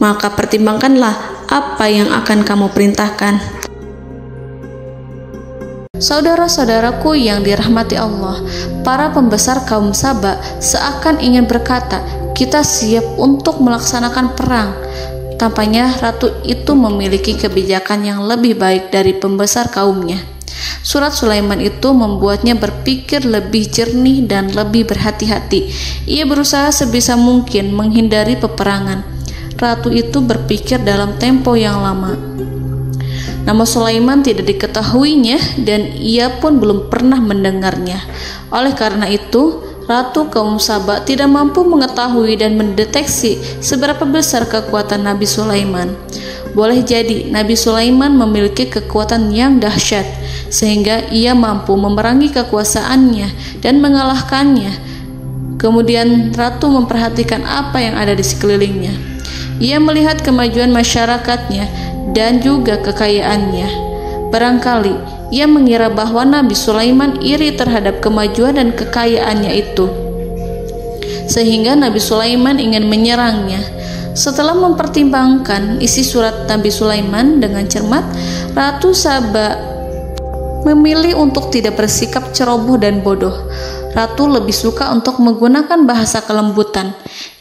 Maka pertimbangkanlah apa yang akan kamu perintahkan." Saudara-saudaraku yang dirahmati Allah, para pembesar kaum Sabak seakan ingin berkata, "Kita siap untuk melaksanakan perang." Tampaknya ratu itu memiliki kebijakan yang lebih baik dari pembesar kaumnya. Surat Sulaiman itu membuatnya berpikir lebih jernih dan lebih berhati-hati. Ia berusaha sebisa mungkin menghindari peperangan. Ratu itu berpikir dalam tempo yang lama. Nama Sulaiman tidak diketahuinya dan ia pun belum pernah mendengarnya. Oleh karena itu, Ratu kaum Sabak tidak mampu mengetahui dan mendeteksi seberapa besar kekuatan Nabi Sulaiman. boleh jadi Nabi Sulaiman memiliki kekuatan yang dahsyat sehingga ia mampu memerangi kekuasaannya dan mengalahkannya. Kemudian ratu memperhatikan apa yang ada di sekelilingnya. Ia melihat kemajuan masyarakatnya dan juga kekayaannya. Barangkali ia mengira bahwa Nabi Sulaiman iri terhadap kemajuan dan kekayaannya itu, sehingga Nabi Sulaiman ingin menyerangnya. Setelah mempertimbangkan isi surat Nabi Sulaiman dengan cermat, Ratu Saba memilih untuk tidak bersikap ceroboh dan bodoh. Ratu lebih suka untuk menggunakan bahasa kelembutan.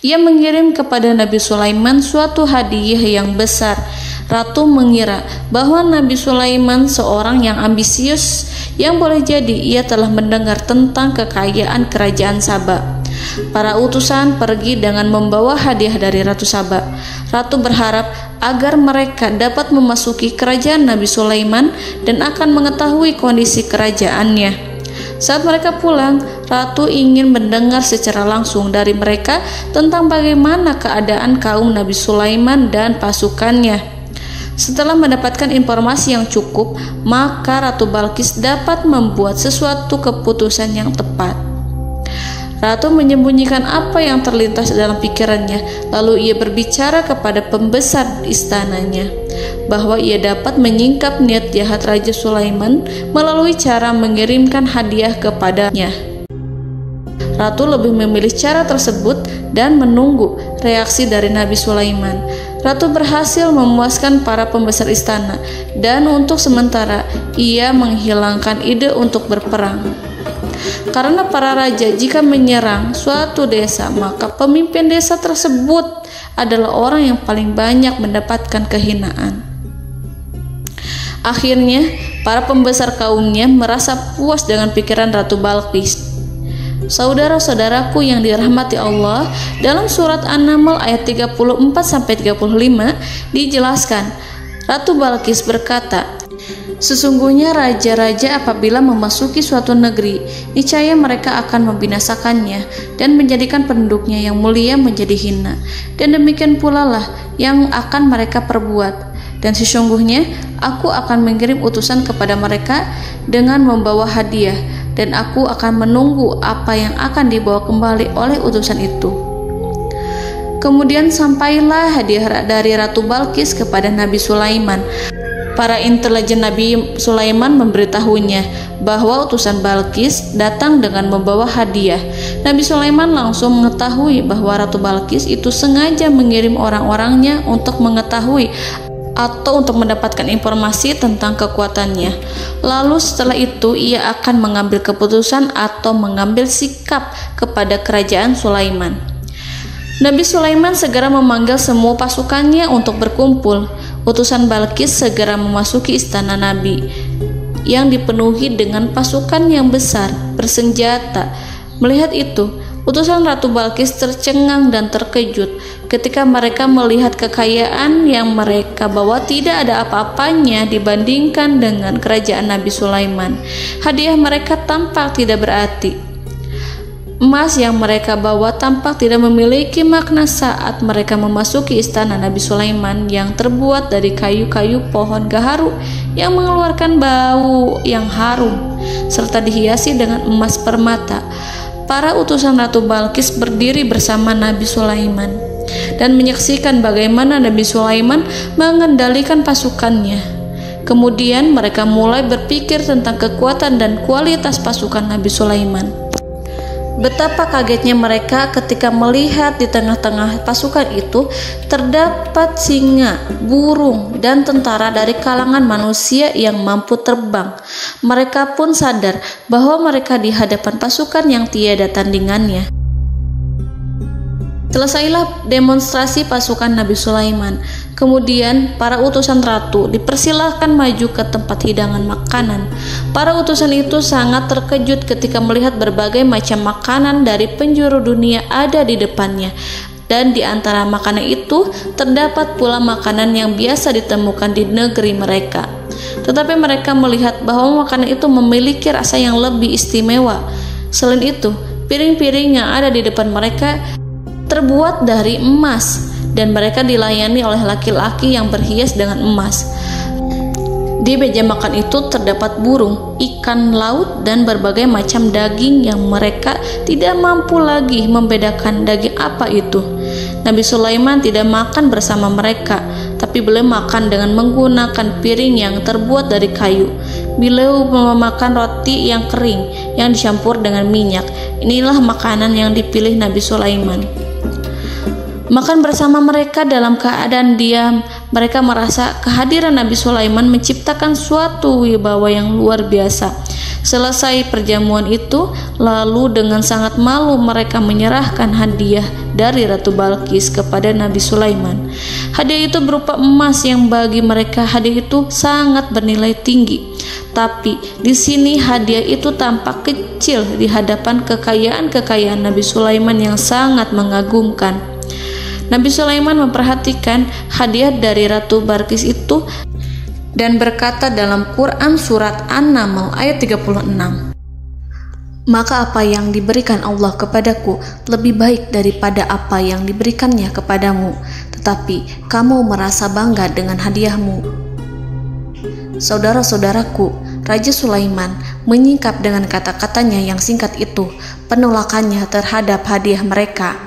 Ia mengirim kepada Nabi Sulaiman suatu hadiah yang besar. Ratu mengira bahwa Nabi Sulaiman seorang yang ambisius, yang boleh jadi ia telah mendengar tentang kekayaan kerajaan Saba. Para utusan pergi dengan membawa hadiah dari Ratu Saba. Ratu berharap agar mereka dapat memasuki kerajaan Nabi Sulaiman dan akan mengetahui kondisi kerajaannya. Saat mereka pulang, Ratu ingin mendengar secara langsung dari mereka tentang bagaimana keadaan kaum Nabi Sulaiman dan pasukannya. Setelah mendapatkan informasi yang cukup, maka Ratu Balqis dapat membuat sesuatu keputusan yang tepat. Ratu menyembunyikan apa yang terlintas dalam pikirannya, lalu ia berbicara kepada pembesar istananya bahwa ia dapat menyingkap niat jahat Raja Sulaiman melalui cara mengirimkan hadiah kepadanya. Ratu lebih memilih cara tersebut dan menunggu reaksi dari Nabi Sulaiman. Ratu berhasil memuaskan para pembesar istana, dan untuk sementara ia menghilangkan ide untuk berperang. Karena para raja jika menyerang suatu desa, maka pemimpin desa tersebut adalah orang yang paling banyak mendapatkan kehinaan. Akhirnya, para pembesar kaumnya merasa puas dengan pikiran Ratu Balqis. Saudara-saudaraku yang dirahmati Allah, dalam surat An-Naml ayat 34-35 dijelaskan, Ratu Balqis berkata, "Sesungguhnya raja-raja apabila memasuki suatu negeri, niscaya mereka akan membinasakannya dan menjadikan penduduknya yang mulia menjadi hina. Dan demikian pula lah yang akan mereka perbuat. Dan sesungguhnya aku akan mengirim utusan kepada mereka dengan membawa hadiah, dan aku akan menunggu apa yang akan dibawa kembali oleh utusan itu." Kemudian sampailah hadiah dari Ratu Balqis kepada Nabi Sulaiman. Para intelijen Nabi Sulaiman memberitahunya bahwa utusan Balqis datang dengan membawa hadiah. Nabi Sulaiman langsung mengetahui bahwa Ratu Balqis itu sengaja mengirim orang-orangnya untuk mengetahui atau untuk mendapatkan informasi tentang kekuatannya. Lalu setelah itu ia akan mengambil keputusan atau mengambil sikap kepada kerajaan Sulaiman. Nabi Sulaiman segera memanggil semua pasukannya untuk berkumpul. Utusan Balqis segera memasuki istana Nabi yang dipenuhi dengan pasukan yang besar bersenjata. Melihat itu, utusan Ratu Balqis tercengang dan terkejut ketika mereka melihat kekayaan yang mereka bawa tidak ada apa-apanya dibandingkan dengan kerajaan Nabi Sulaiman. Hadiah mereka tampak tidak berarti. Emas yang mereka bawa tampak tidak memiliki makna saat mereka memasuki istana Nabi Sulaiman yang terbuat dari kayu-kayu pohon gaharu yang mengeluarkan bau yang harum serta dihiasi dengan emas permata. Para utusan Ratu Balqis berdiri bersama Nabi Sulaiman dan menyaksikan bagaimana Nabi Sulaiman mengendalikan pasukannya. Kemudian mereka mulai berpikir tentang kekuatan dan kualitas pasukan Nabi Sulaiman. Betapa kagetnya mereka ketika melihat di tengah-tengah pasukan itu terdapat singa, burung, dan tentara dari kalangan manusia yang mampu terbang. Mereka pun sadar bahwa mereka di hadapan pasukan yang tiada tandingannya. Selesailah demonstrasi pasukan Nabi Sulaiman. Kemudian para utusan ratu dipersilahkan maju ke tempat hidangan makanan. Para utusan itu sangat terkejut ketika melihat berbagai macam makanan dari penjuru dunia ada di depannya. Dan di antara makanan itu terdapat pula makanan yang biasa ditemukan di negeri mereka. Tetapi mereka melihat bahwa makanan itu memiliki rasa yang lebih istimewa. Selain itu, piring-piring yang ada di depan mereka terbuat dari emas dan mereka dilayani oleh laki-laki yang berhias dengan emas. Di meja makan itu terdapat burung, ikan laut, dan berbagai macam daging yang mereka tidak mampu lagi membedakan daging apa itu. Nabi Sulaiman tidak makan bersama mereka, tapi beliau makan dengan menggunakan piring yang terbuat dari kayu. Beliau memakan roti yang kering yang dicampur dengan minyak. Inilah makanan yang dipilih Nabi Sulaiman. Makan bersama mereka dalam keadaan diam, mereka merasa kehadiran Nabi Sulaiman menciptakan suatu wibawa yang luar biasa. Selesai perjamuan itu, lalu dengan sangat malu mereka menyerahkan hadiah dari Ratu Balqis kepada Nabi Sulaiman. Hadiah itu berupa emas yang bagi mereka hadiah itu sangat bernilai tinggi. Tapi di sini hadiah itu tampak kecil di hadapan kekayaan Nabi Sulaiman yang sangat mengagumkan. Nabi Sulaiman memperhatikan hadiah dari Ratu Balqis itu dan berkata dalam Quran surat An-Naml ayat 36, "Maka apa yang diberikan Allah kepadaku lebih baik daripada apa yang diberikannya kepadamu, tetapi kamu merasa bangga dengan hadiahmu." Saudara-saudaraku, Raja Sulaiman menyingkap dengan kata-katanya yang singkat itu penolakannya terhadap hadiah mereka.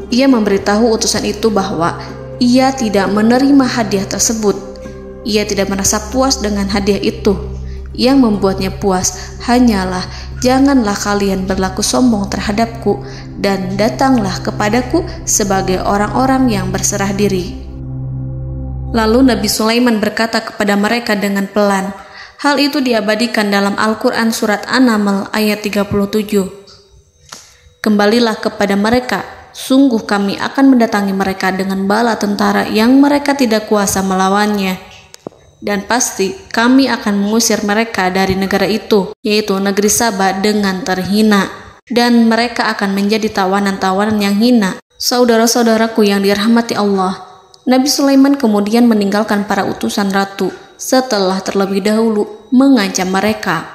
Ia memberitahu utusan itu bahwa ia tidak menerima hadiah tersebut. Ia tidak merasa puas dengan hadiah itu. Yang membuatnya puas hanyalah, janganlah kalian berlaku sombong terhadapku dan datanglah kepadaku sebagai orang-orang yang berserah diri. Lalu Nabi Sulaiman berkata kepada mereka dengan pelan. Hal itu diabadikan dalam Al-Quran surat An-Naml ayat 37. "Kembalilah kepada mereka, sungguh kami akan mendatangi mereka dengan bala tentara yang mereka tidak kuasa melawannya. Dan pasti kami akan mengusir mereka dari negara itu, yaitu negeri Saba, dengan terhina. Dan mereka akan menjadi tawanan-tawanan yang hina." Saudara-saudaraku yang dirahmati Allah, Nabi Sulaiman kemudian meninggalkan para utusan ratu setelah terlebih dahulu mengancam mereka.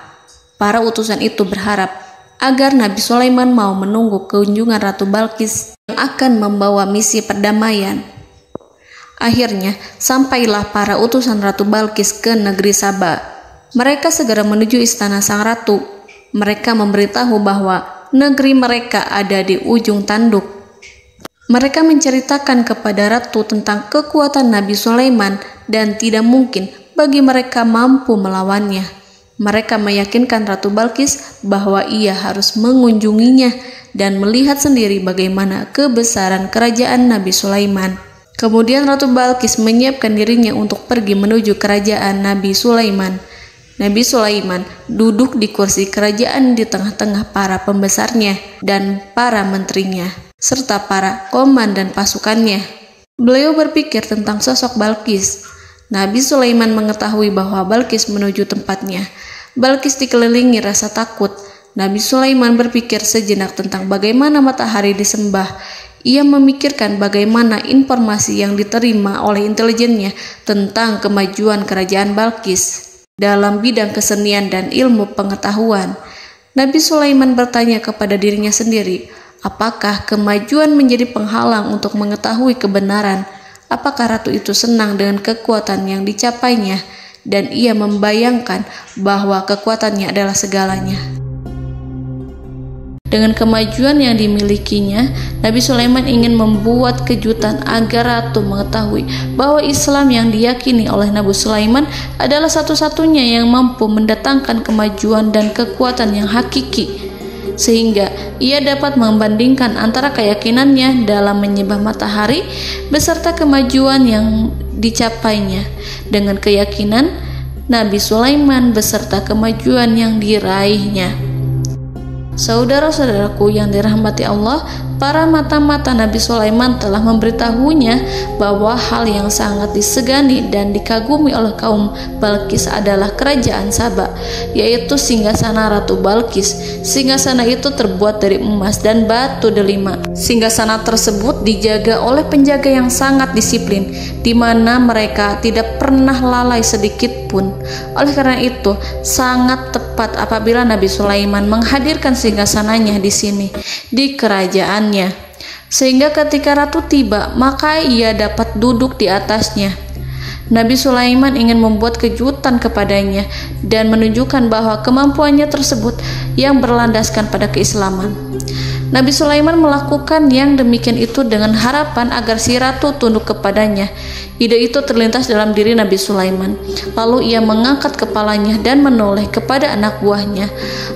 Para utusan itu berharap agar Nabi Sulaiman mau menunggu kunjungan Ratu Balqis yang akan membawa misi perdamaian. Akhirnya, sampailah para utusan Ratu Balqis ke negeri Saba. Mereka segera menuju istana sang ratu. Mereka memberitahu bahwa negeri mereka ada di ujung tanduk. Mereka menceritakan kepada ratu tentang kekuatan Nabi Sulaiman dan tidak mungkin bagi mereka mampu melawannya. Mereka meyakinkan Ratu Balqis bahwa ia harus mengunjunginya dan melihat sendiri bagaimana kebesaran kerajaan Nabi Sulaiman. Kemudian Ratu Balqis menyiapkan dirinya untuk pergi menuju kerajaan Nabi Sulaiman. Nabi Sulaiman duduk di kursi kerajaan di tengah-tengah para pembesarnya dan para menterinya, serta para komandan pasukannya. Beliau berpikir tentang sosok Balqis. Nabi Sulaiman mengetahui bahwa Balqis menuju tempatnya. Balqis dikelilingi rasa takut. Nabi Sulaiman berpikir sejenak tentang bagaimana matahari disembah. Ia memikirkan bagaimana informasi yang diterima oleh intelijennya tentang kemajuan kerajaan Balqis dalam bidang kesenian dan ilmu pengetahuan. Nabi Sulaiman bertanya kepada dirinya sendiri, apakah kemajuan menjadi penghalang untuk mengetahui kebenaran? Apakah ratu itu senang dengan kekuatan yang dicapainya? Dan ia membayangkan bahwa kekuatannya adalah segalanya. Dengan kemajuan yang dimilikinya, Nabi Sulaiman ingin membuat kejutan agar ratu mengetahui bahwa Islam yang diyakini oleh Nabi Sulaiman adalah satu-satunya yang mampu mendatangkan kemajuan dan kekuatan yang hakiki, sehingga ia dapat membandingkan antara keyakinannya dalam menyembah matahari beserta kemajuan yang dicapainya dengan keyakinan Nabi Sulaiman beserta kemajuan yang diraihnya. Saudara-saudaraku yang dirahmati Allah, para mata-mata Nabi Sulaiman telah memberitahunya bahwa hal yang sangat disegani dan dikagumi oleh kaum Balqis adalah kerajaan Saba, yaitu singgasana Ratu Balqis. Singgasana itu terbuat dari emas dan batu delima. Singgasana tersebut dijaga oleh penjaga yang sangat disiplin, di mana mereka tidak pernah lalai sedikit pun. Oleh karena itu, sangat tepat apabila Nabi Sulaiman menghadirkan singgasananya di sini, di kerajaannya. sehingga ketika ratu tiba, maka ia dapat duduk di atasnya. Nabi Sulaiman ingin membuat kejutan kepadanya dan menunjukkan bahwa kemampuannya tersebut yang berlandaskan pada keislaman. Nabi Sulaiman melakukan yang demikian itu dengan harapan agar si ratu tunduk kepadanya. Ide itu terlintas dalam diri Nabi Sulaiman. Lalu ia mengangkat kepalanya dan menoleh kepada anak buahnya.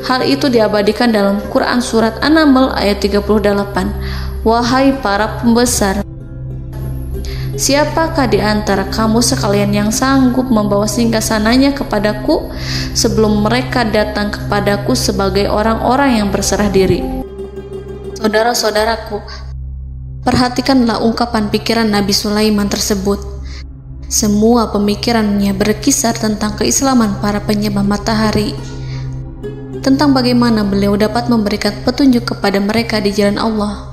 Hal itu diabadikan dalam Quran Surat An-Naml ayat 38. Wahai para pembesar, siapakah di antara kamu sekalian yang sanggup membawa singgasananya kepadaku sebelum mereka datang kepadaku sebagai orang-orang yang berserah diri? Saudara-saudaraku, perhatikanlah ungkapan pikiran Nabi Sulaiman tersebut. Semua pemikirannya berkisar tentang keislaman para penyembah matahari, tentang bagaimana beliau dapat memberikan petunjuk kepada mereka di jalan Allah.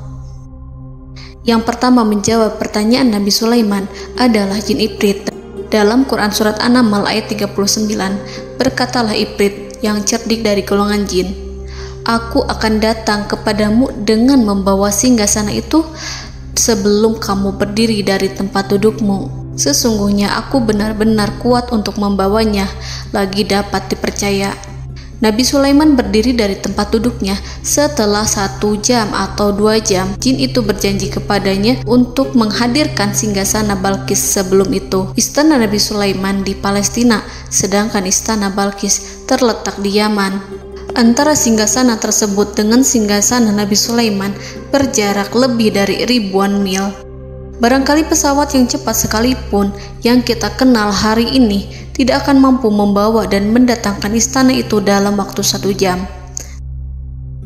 Yang pertama menjawab pertanyaan Nabi Sulaiman adalah jin Ifrit. Dalam Quran Surat An-Naml ayat 39, berkatalah Ifrit yang cerdik dari golongan jin, "Aku akan datang kepadamu dengan membawa singgasana itu sebelum kamu berdiri dari tempat dudukmu. Sesungguhnya aku benar-benar kuat untuk membawanya, lagi dapat dipercaya." Nabi Sulaiman berdiri dari tempat duduknya. Setelah 1 jam atau 2 jam, jin itu berjanji kepadanya untuk menghadirkan singgasana Balkis. Sebelum itu, istana Nabi Sulaiman di Palestina, sedangkan istana Balkis terletak di Yaman. Antara singgasana tersebut dengan singgasana Nabi Sulaiman berjarak lebih dari ribuan mil. Barangkali pesawat yang cepat sekalipun yang kita kenal hari ini tidak akan mampu membawa dan mendatangkan istana itu dalam waktu 1 jam.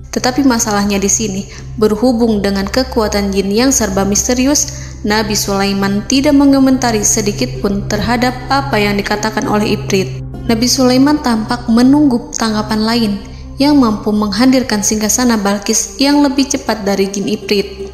Tetapi masalahnya di sini, berhubung dengan kekuatan jin yang serba misterius, Nabi Sulaiman tidak mengomentari sedikit pun terhadap apa yang dikatakan oleh Ifrit. Nabi Sulaiman tampak menunggu tanggapan lain yang mampu menghadirkan singgasana Balkis yang lebih cepat dari jin Ifrit.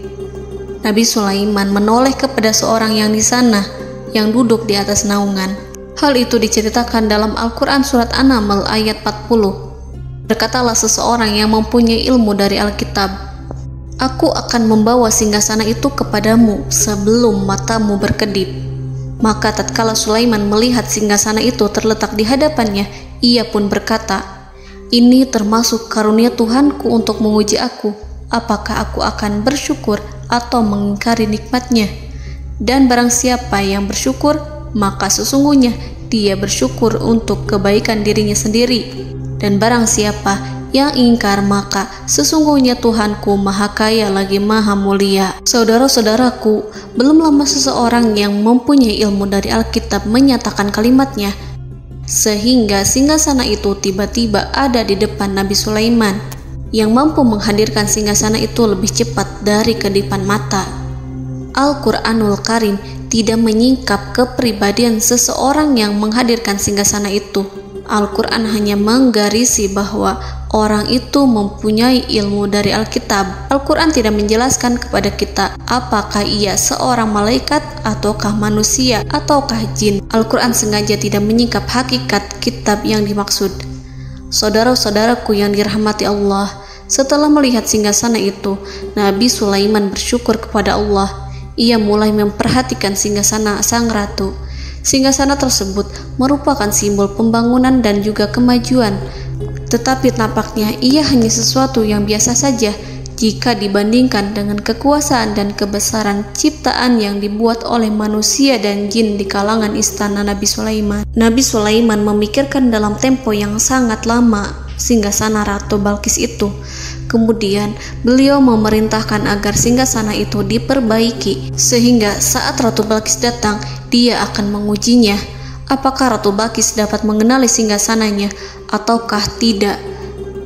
Nabi Sulaiman menoleh kepada seorang yang di sana, yang duduk di atas naungan. Hal itu diceritakan dalam Al-Quran Surat An-Naml ayat 40. Berkatalah seseorang yang mempunyai ilmu dari Alkitab, "Aku akan membawa singgasana itu kepadamu sebelum matamu berkedip." Maka tatkala Sulaiman melihat singgasana itu terletak di hadapannya, ia pun berkata, "Ini termasuk karunia Tuhanku untuk menguji aku. Apakah aku akan bersyukur atau mengingkari nikmatnya? Dan barang siapa yang bersyukur, maka sesungguhnya dia bersyukur untuk kebaikan dirinya sendiri. Dan barang siapa yang ingkar, maka sesungguhnya Tuhanku maha kaya lagi maha mulia." Saudara-saudaraku, belum lama seseorang yang mempunyai ilmu dari Alkitab menyatakan kalimatnya, sehingga singgasana itu tiba-tiba ada di depan Nabi Sulaiman, yang mampu menghadirkan singgasana itu lebih cepat dari kedipan mata. Al-Quranul Karim tidak menyingkap kepribadian seseorang yang menghadirkan singgasana itu. Al-Quran hanya menggarisi bahwa orang itu mempunyai ilmu dari Alkitab. Al-Quran tidak menjelaskan kepada kita apakah ia seorang malaikat ataukah manusia ataukah jin. Al-Quran sengaja tidak menyingkap hakikat kitab yang dimaksud. Saudara-saudaraku yang dirahmati Allah, setelah melihat singgasana itu, Nabi Sulaiman bersyukur kepada Allah. Ia mulai memperhatikan singgasana sang ratu. Singgasana tersebut merupakan simbol pembangunan dan juga kemajuan, tetapi tampaknya ia hanya sesuatu yang biasa saja jika dibandingkan dengan kekuasaan dan kebesaran ciptaan yang dibuat oleh manusia dan jin di kalangan istana Nabi Sulaiman. Nabi Sulaiman memikirkan dalam tempo yang sangat lama singgasana Ratu Balkis itu. Kemudian beliau memerintahkan agar singgasana itu diperbaiki, sehingga saat Ratu Balkis datang, dia akan mengujinya. Apakah Ratu Balkis dapat mengenali singgasananya ataukah tidak?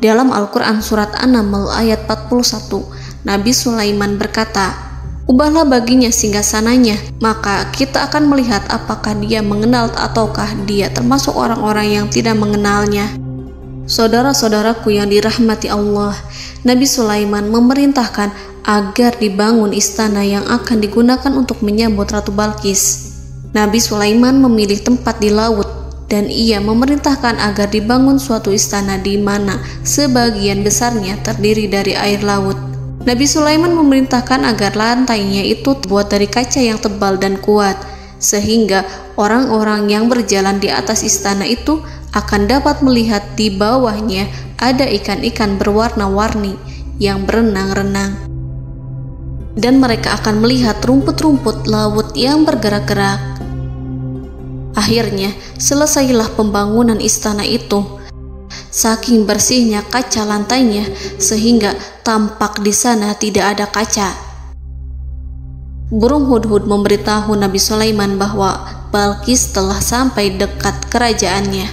Dalam Al-Quran Surat An-Naml ayat 41, Nabi Sulaiman berkata, "Ubahlah baginya singgasananya, maka kita akan melihat apakah dia mengenal ataukah dia termasuk orang-orang yang tidak mengenalnya." Saudara-saudaraku yang dirahmati Allah, Nabi Sulaiman memerintahkan agar dibangun istana yang akan digunakan untuk menyambut Ratu Balkis. Nabi Sulaiman memilih tempat di laut, dan ia memerintahkan agar dibangun suatu istana di mana sebagian besarnya terdiri dari air laut. Nabi Sulaiman memerintahkan agar lantainya itu terbuat dari kaca yang tebal dan kuat, sehingga orang-orang yang berjalan di atas istana itu akan dapat melihat di bawahnya ada ikan-ikan berwarna-warni yang berenang-renang. Dan mereka akan melihat rumput-rumput laut yang bergerak-gerak. Akhirnya, selesailah pembangunan istana itu. Saking bersihnya kaca lantainya, sehingga tampak di sana tidak ada kaca. Burung hudhud memberitahu Nabi Sulaiman bahwa Balqis telah sampai dekat kerajaannya.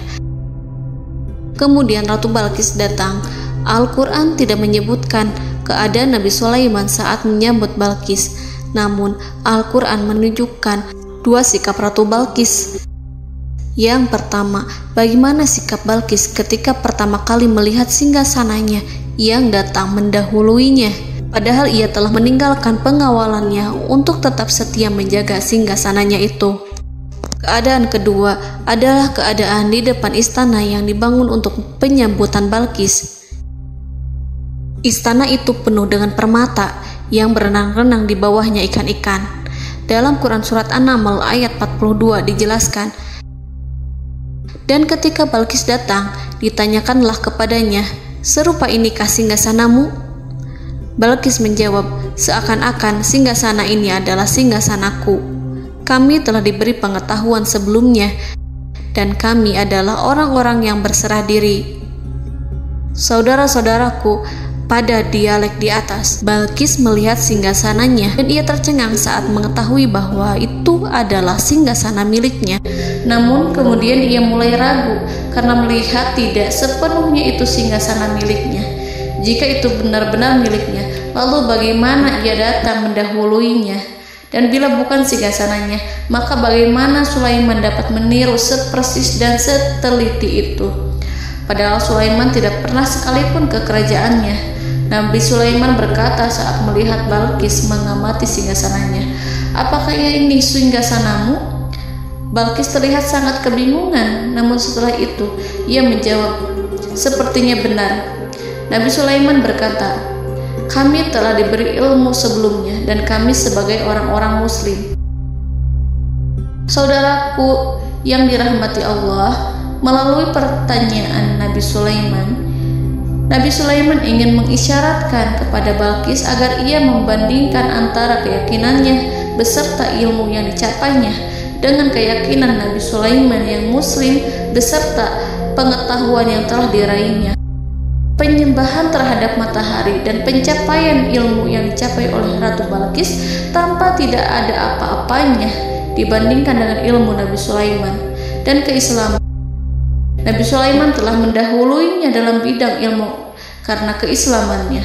Kemudian Ratu Balqis datang. Al-Quran tidak menyebutkan keadaan Nabi Sulaiman saat menyambut Balqis, namun Al-Quran menunjukkan dua sikap Ratu Balqis. Yang pertama, bagaimana sikap Balqis ketika pertama kali melihat singgasananya yang datang mendahuluinya, padahal ia telah meninggalkan pengawalannya untuk tetap setia menjaga singgasananya itu. Keadaan kedua adalah keadaan di depan istana yang dibangun untuk penyambutan Balqis. Istana itu penuh dengan permata yang berenang-renang di bawahnya ikan-ikan. Dalam Quran Surat An-Naml ayat 42 dijelaskan, dan ketika Balqis datang, ditanyakanlah kepadanya, "Serupa inikah singgasanamu?" Balqis menjawab, "Seakan-akan singgasana ini adalah singgasanaku. Kami telah diberi pengetahuan sebelumnya, dan kami adalah orang-orang yang berserah diri." Saudara-saudaraku, pada dialek di atas, Balqis melihat singgasananya dan ia tercengang saat mengetahui bahwa itu adalah singgasana miliknya. Namun kemudian ia mulai ragu karena melihat tidak sepenuhnya itu singgasana miliknya. Jika itu benar-benar miliknya, lalu bagaimana ia datang mendahuluinya? Dan bila bukan singgasananya, maka bagaimana Sulaiman dapat meniru sepersis dan seteliti itu? Padahal Sulaiman tidak pernah sekalipun ke kerajaannya. Nabi Sulaiman berkata saat melihat Balqis mengamati singgasananya, "Apakah ini singgasanamu?" Balqis terlihat sangat kebingungan, namun setelah itu ia menjawab, "Sepertinya benar." Nabi Sulaiman berkata, "Kami telah diberi ilmu sebelumnya dan kami sebagai orang-orang muslim." Saudaraku yang dirahmati Allah, melalui pertanyaan Nabi Sulaiman ingin mengisyaratkan kepada Balqis agar ia membandingkan antara keyakinannya beserta ilmu yang dicapainya dengan keyakinan Nabi Sulaiman yang muslim beserta pengetahuan yang telah diraihnya. Penyembahan terhadap matahari dan pencapaian ilmu yang dicapai oleh Ratu Balqis tanpa tidak ada apa-apanya dibandingkan dengan ilmu Nabi Sulaiman dan keislaman. Nabi Sulaiman telah mendahuluinya dalam bidang ilmu karena keislamannya.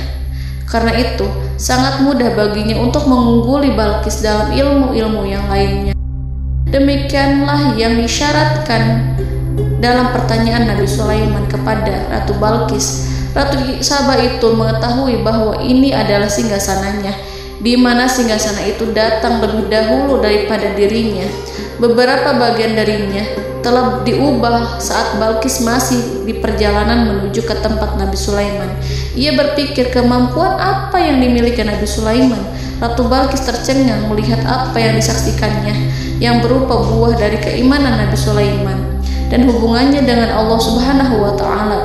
Karena itu, sangat mudah baginya untuk mengungguli Balqis dalam ilmu-ilmu yang lainnya. Demikianlah yang disyaratkan dalam pertanyaan Nabi Sulaiman kepada Ratu Balqis. Ratu Saba itu mengetahui bahwa ini adalah singgasananya, di mana singgasana itu datang lebih dahulu daripada dirinya. Beberapa bagian darinya telah diubah saat Balqis masih di perjalanan menuju ke tempat Nabi Sulaiman. Ia berpikir kemampuan apa yang dimiliki Nabi Sulaiman. Ratu Balqis tercengang melihat apa yang disaksikannya, yang berupa buah dari keimanan Nabi Sulaiman dan hubungannya dengan Allah Subhanahu wa Ta'ala.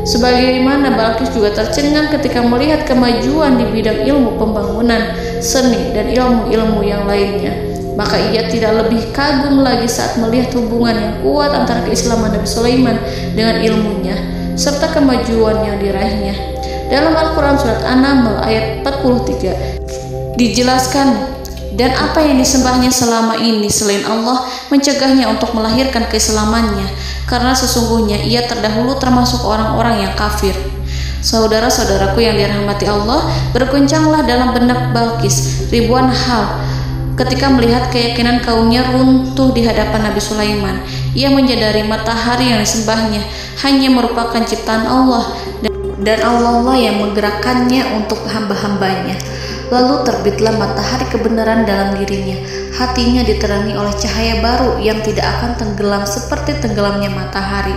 Sebagaimana Balqis juga tercengang ketika melihat kemajuan di bidang ilmu pembangunan, seni, dan ilmu-ilmu yang lainnya. Maka ia tidak lebih kagum lagi saat melihat hubungan yang kuat antara keislaman Nabi Sulaiman dengan ilmunya serta kemajuan yang diraihnya. Dalam Al-Quran Surat An-Naml ayat 43 dijelaskan, dan apa yang disembahnya selama ini selain Allah mencegahnya untuk melahirkan keislamannya, karena sesungguhnya ia terdahulu termasuk orang-orang yang kafir. Saudara-saudaraku yang dirahmati Allah, berguncanglah dalam benak Balqis ribuan hal ketika melihat keyakinan kaumnya runtuh di hadapan Nabi Sulaiman. Ia menyadari matahari yang disembahnya hanya merupakan ciptaan Allah, dan Allah lah yang menggerakkannya untuk hamba-hambanya. Lalu terbitlah matahari kebenaran dalam dirinya. Hatinya diterangi oleh cahaya baru yang tidak akan tenggelam seperti tenggelamnya matahari.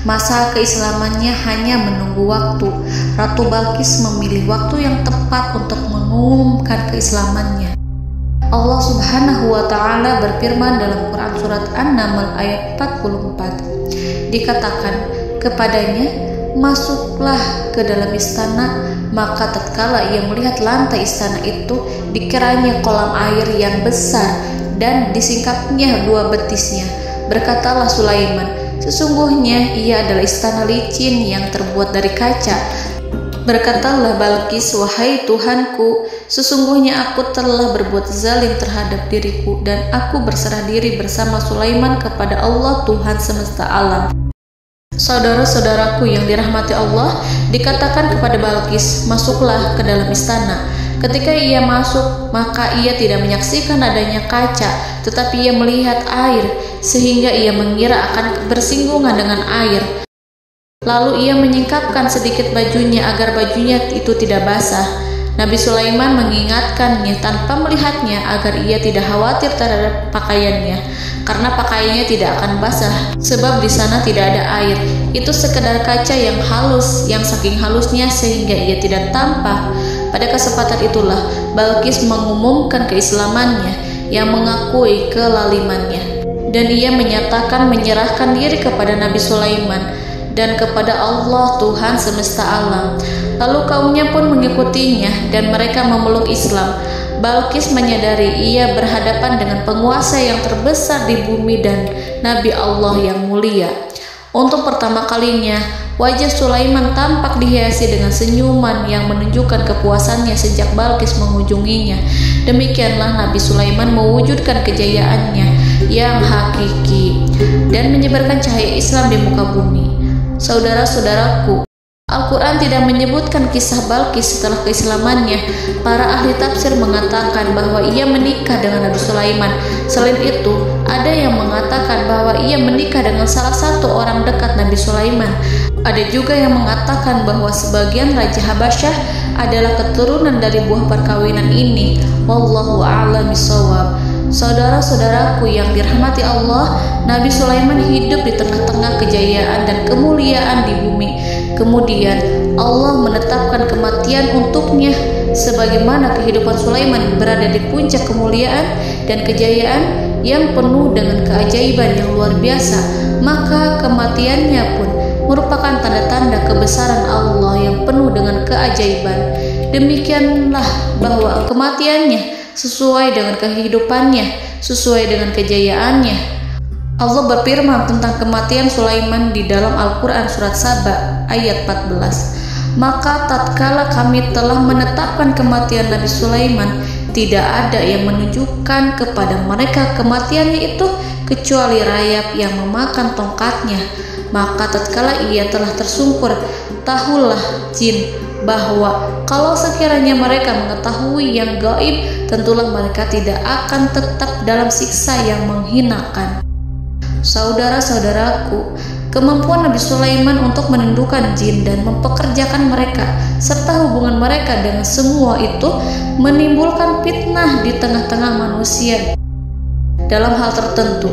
Masa keislamannya hanya menunggu waktu. Ratu Balqis memilih waktu yang tepat untuk mengumumkan keislamannya. Allah Subhanahu wa Ta'ala berfirman dalam Quran Surat An-Naml ayat 44. Dikatakan kepadanya, masuklah ke dalam istana. Maka tatkala ia melihat lantai istana itu, dikiranya kolam air yang besar dan disingkapnya 2 betisnya. Berkatalah Sulaiman, sesungguhnya ia adalah istana licin yang terbuat dari kaca. Berkatalah Balqis, wahai Tuhanku, sesungguhnya aku telah berbuat zalim terhadap diriku dan aku berserah diri bersama Sulaiman kepada Allah Tuhan semesta alam. Saudara-saudaraku yang dirahmati Allah, dikatakan kepada Balqis, masuklah ke dalam istana. Ketika ia masuk, maka ia tidak menyaksikan adanya kaca, tetapi ia melihat air, sehingga ia mengira akan bersinggungan dengan air. Lalu ia menyingkapkan sedikit bajunya agar bajunya itu tidak basah. Nabi Sulaiman mengingatkannya tanpa melihatnya agar ia tidak khawatir terhadap pakaiannya, karena pakaiannya tidak akan basah sebab di sana tidak ada air. Itu sekedar kaca yang halus, yang saking halusnya sehingga ia tidak tampak. Pada kesempatan itulah Balqis mengumumkan keislamannya yang mengakui kelalimannya, dan ia menyatakan menyerahkan diri kepada Nabi Sulaiman dan kepada Allah Tuhan semesta alam. Lalu kaumnya pun mengikutinya dan mereka memeluk Islam. Balqis menyadari ia berhadapan dengan penguasa yang terbesar di bumi dan Nabi Allah yang mulia. Untuk pertama kalinya, wajah Sulaiman tampak dihiasi dengan senyuman yang menunjukkan kepuasannya sejak Balqis mengunjunginya. Demikianlah Nabi Sulaiman mewujudkan kejayaannya yang hakiki dan menyebarkan cahaya Islam di muka bumi. Saudara-saudaraku, Al-Quran tidak menyebutkan kisah Balqis setelah keislamannya. Para ahli tafsir mengatakan bahwa ia menikah dengan Nabi Sulaiman. Selain itu, ada yang mengatakan bahwa ia menikah dengan salah satu orang dekat Nabi Sulaiman. Ada juga yang mengatakan bahwa sebagian Raja Habasyah adalah keturunan dari buah perkawinan ini. Wallahu a'lam bishawab. Saudara-saudaraku yang dirahmati Allah, Nabi Sulaiman hidup di tengah-tengah kejayaan dan kemuliaan di bumi. Kemudian Allah menetapkan kematian untuknya, sebagaimana kehidupan Sulaiman berada di puncak kemuliaan dan kejayaan yang penuh dengan keajaiban yang luar biasa, maka kematiannya pun merupakan tanda-tanda kebesaran Allah yang penuh dengan keajaiban. Demikianlah bahwa kematiannya sesuai dengan kehidupannya, sesuai dengan kejayaannya. Allah berfirman tentang kematian Sulaiman di dalam Al-Quran Surat Saba ayat 14. Maka tatkala kami telah menetapkan kematian Nabi Sulaiman, tidak ada yang menunjukkan kepada mereka kematiannya itu kecuali rayap yang memakan tongkatnya. Maka tatkala ia telah tersungkur, tahulah jin bahwa kalau sekiranya mereka mengetahui yang gaib, tentulah mereka tidak akan tetap dalam siksa yang menghinakan. Saudara-saudaraku, kemampuan Nabi Sulaiman untuk menundukkan jin dan mempekerjakan mereka serta hubungan mereka dengan semua itu menimbulkan fitnah di tengah-tengah manusia dalam hal tertentu.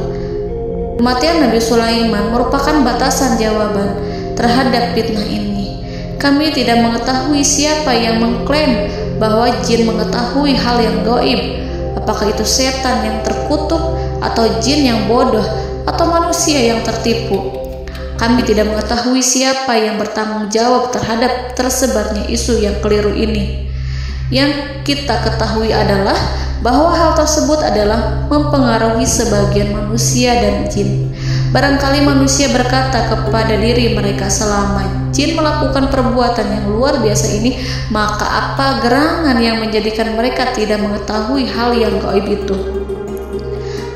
Kematian Nabi Sulaiman merupakan batasan jawaban terhadap fitnah ini. Kami tidak mengetahui siapa yang mengklaim bahwa jin mengetahui hal yang gaib. Apakah itu setan yang terkutuk, atau jin yang bodoh, atau manusia yang tertipu? Kami tidak mengetahui siapa yang bertanggung jawab terhadap tersebarnya isu yang keliru ini. Yang kita ketahui adalah bahwa hal tersebut adalah mempengaruhi sebagian manusia dan jin. Barangkali manusia berkata kepada diri mereka, selama jin melakukan perbuatan yang luar biasa ini, maka apa gerangan yang menjadikan mereka tidak mengetahui hal yang gaib itu?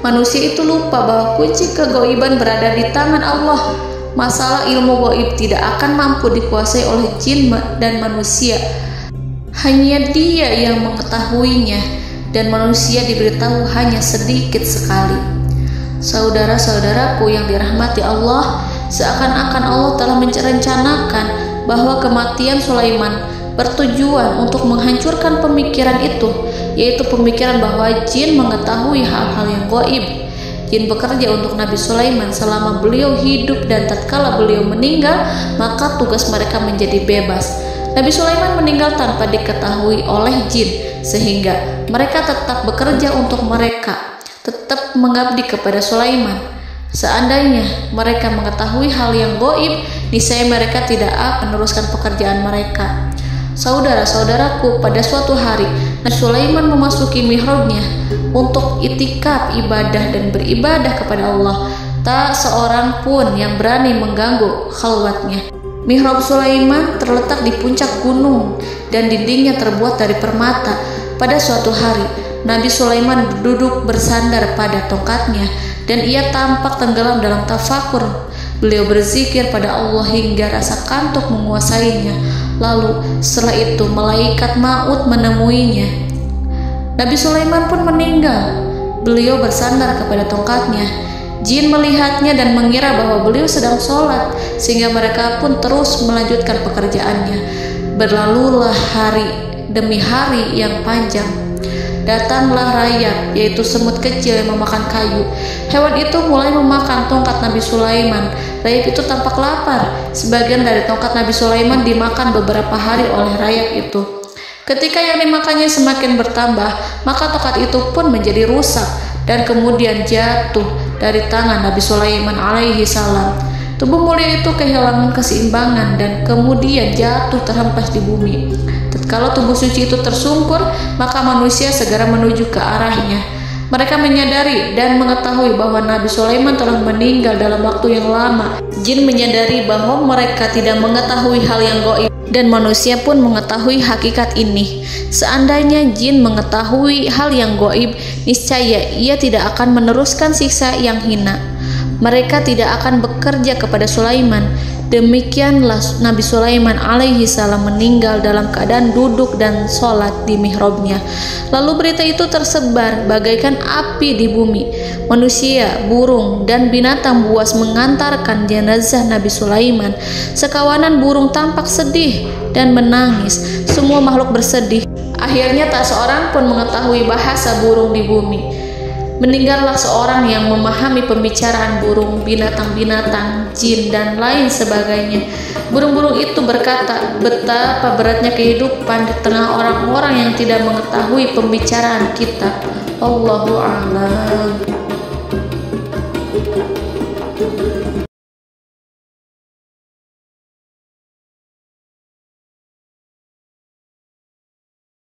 Manusia itu lupa bahwa kunci kegaiban berada di tangan Allah. Masalah ilmu gaib tidak akan mampu dikuasai oleh jin dan manusia. Hanya Dia yang mengetahuinya, dan manusia diberitahu hanya sedikit sekali. Saudara-saudaraku yang dirahmati Allah, seakan-akan Allah telah merencanakan bahwa kematian Sulaiman bertujuan untuk menghancurkan pemikiran itu, yaitu pemikiran bahwa jin mengetahui hal-hal yang gaib. Jin bekerja untuk Nabi Sulaiman selama beliau hidup, dan tatkala beliau meninggal, maka tugas mereka menjadi bebas. Nabi Sulaiman meninggal tanpa diketahui oleh jin, sehingga mereka tetap bekerja untuk mereka, tetap mengabdi kepada Sulaiman. Seandainya mereka mengetahui hal yang gaib, niscaya mereka tidak akan meneruskan pekerjaan mereka. Saudara-saudaraku, pada suatu hari Nabi Sulaiman memasuki mihrabnya untuk itikaf ibadah dan beribadah kepada Allah. Tak seorang pun yang berani mengganggu khalwatnya. Mihrab Sulaiman terletak di puncak gunung dan dindingnya terbuat dari permata. Pada suatu hari, Nabi Sulaiman duduk bersandar pada tongkatnya dan ia tampak tenggelam dalam tafakur. Beliau berzikir pada Allah hingga rasa kantuk menguasainya. Lalu setelah itu malaikat maut menemuinya. Nabi Sulaiman pun meninggal. Beliau bersandar kepada tongkatnya. Jin melihatnya dan mengira bahwa beliau sedang sholat, sehingga mereka pun terus melanjutkan pekerjaannya. Berlalulah hari demi hari yang panjang. Datanglah rayap, yaitu semut kecil yang memakan kayu. Hewan itu mulai memakan tongkat Nabi Sulaiman. Rayap itu tampak lapar. Sebagian dari tongkat Nabi Sulaiman dimakan beberapa hari oleh rayap itu. Ketika yang dimakannya semakin bertambah, maka tongkat itu pun menjadi rusak dan kemudian jatuh dari tangan Nabi Sulaiman alaihi salam. Tubuh mulia itu kehilangan keseimbangan dan kemudian jatuh terhempas di bumi. Tatkala tubuh suci itu tersungkur, maka manusia segera menuju ke arahnya. Mereka menyadari dan mengetahui bahwa Nabi Sulaiman telah meninggal dalam waktu yang lama. Jin menyadari bahwa mereka tidak mengetahui hal yang gaib, dan manusia pun mengetahui hakikat ini. Seandainya jin mengetahui hal yang gaib, niscaya ia tidak akan meneruskan siksa yang hina. Mereka tidak akan bekerja kepada Sulaiman. Demikianlah Nabi Sulaiman alaihi salam meninggal dalam keadaan duduk dan sholat di mihrabnya. Lalu berita itu tersebar bagaikan api di bumi. Manusia, burung, dan binatang buas mengantarkan jenazah Nabi Sulaiman. Sekawanan burung tampak sedih dan menangis. Semua makhluk bersedih. Akhirnya tak seorang pun mengetahui bahasa burung di bumi. Meninggallah seorang yang memahami pembicaraan burung, binatang-binatang, jin, dan lain sebagainya. Burung-burung itu berkata, betapa beratnya kehidupan di tengah orang-orang yang tidak mengetahui pembicaraan kita. Allahu a'lam.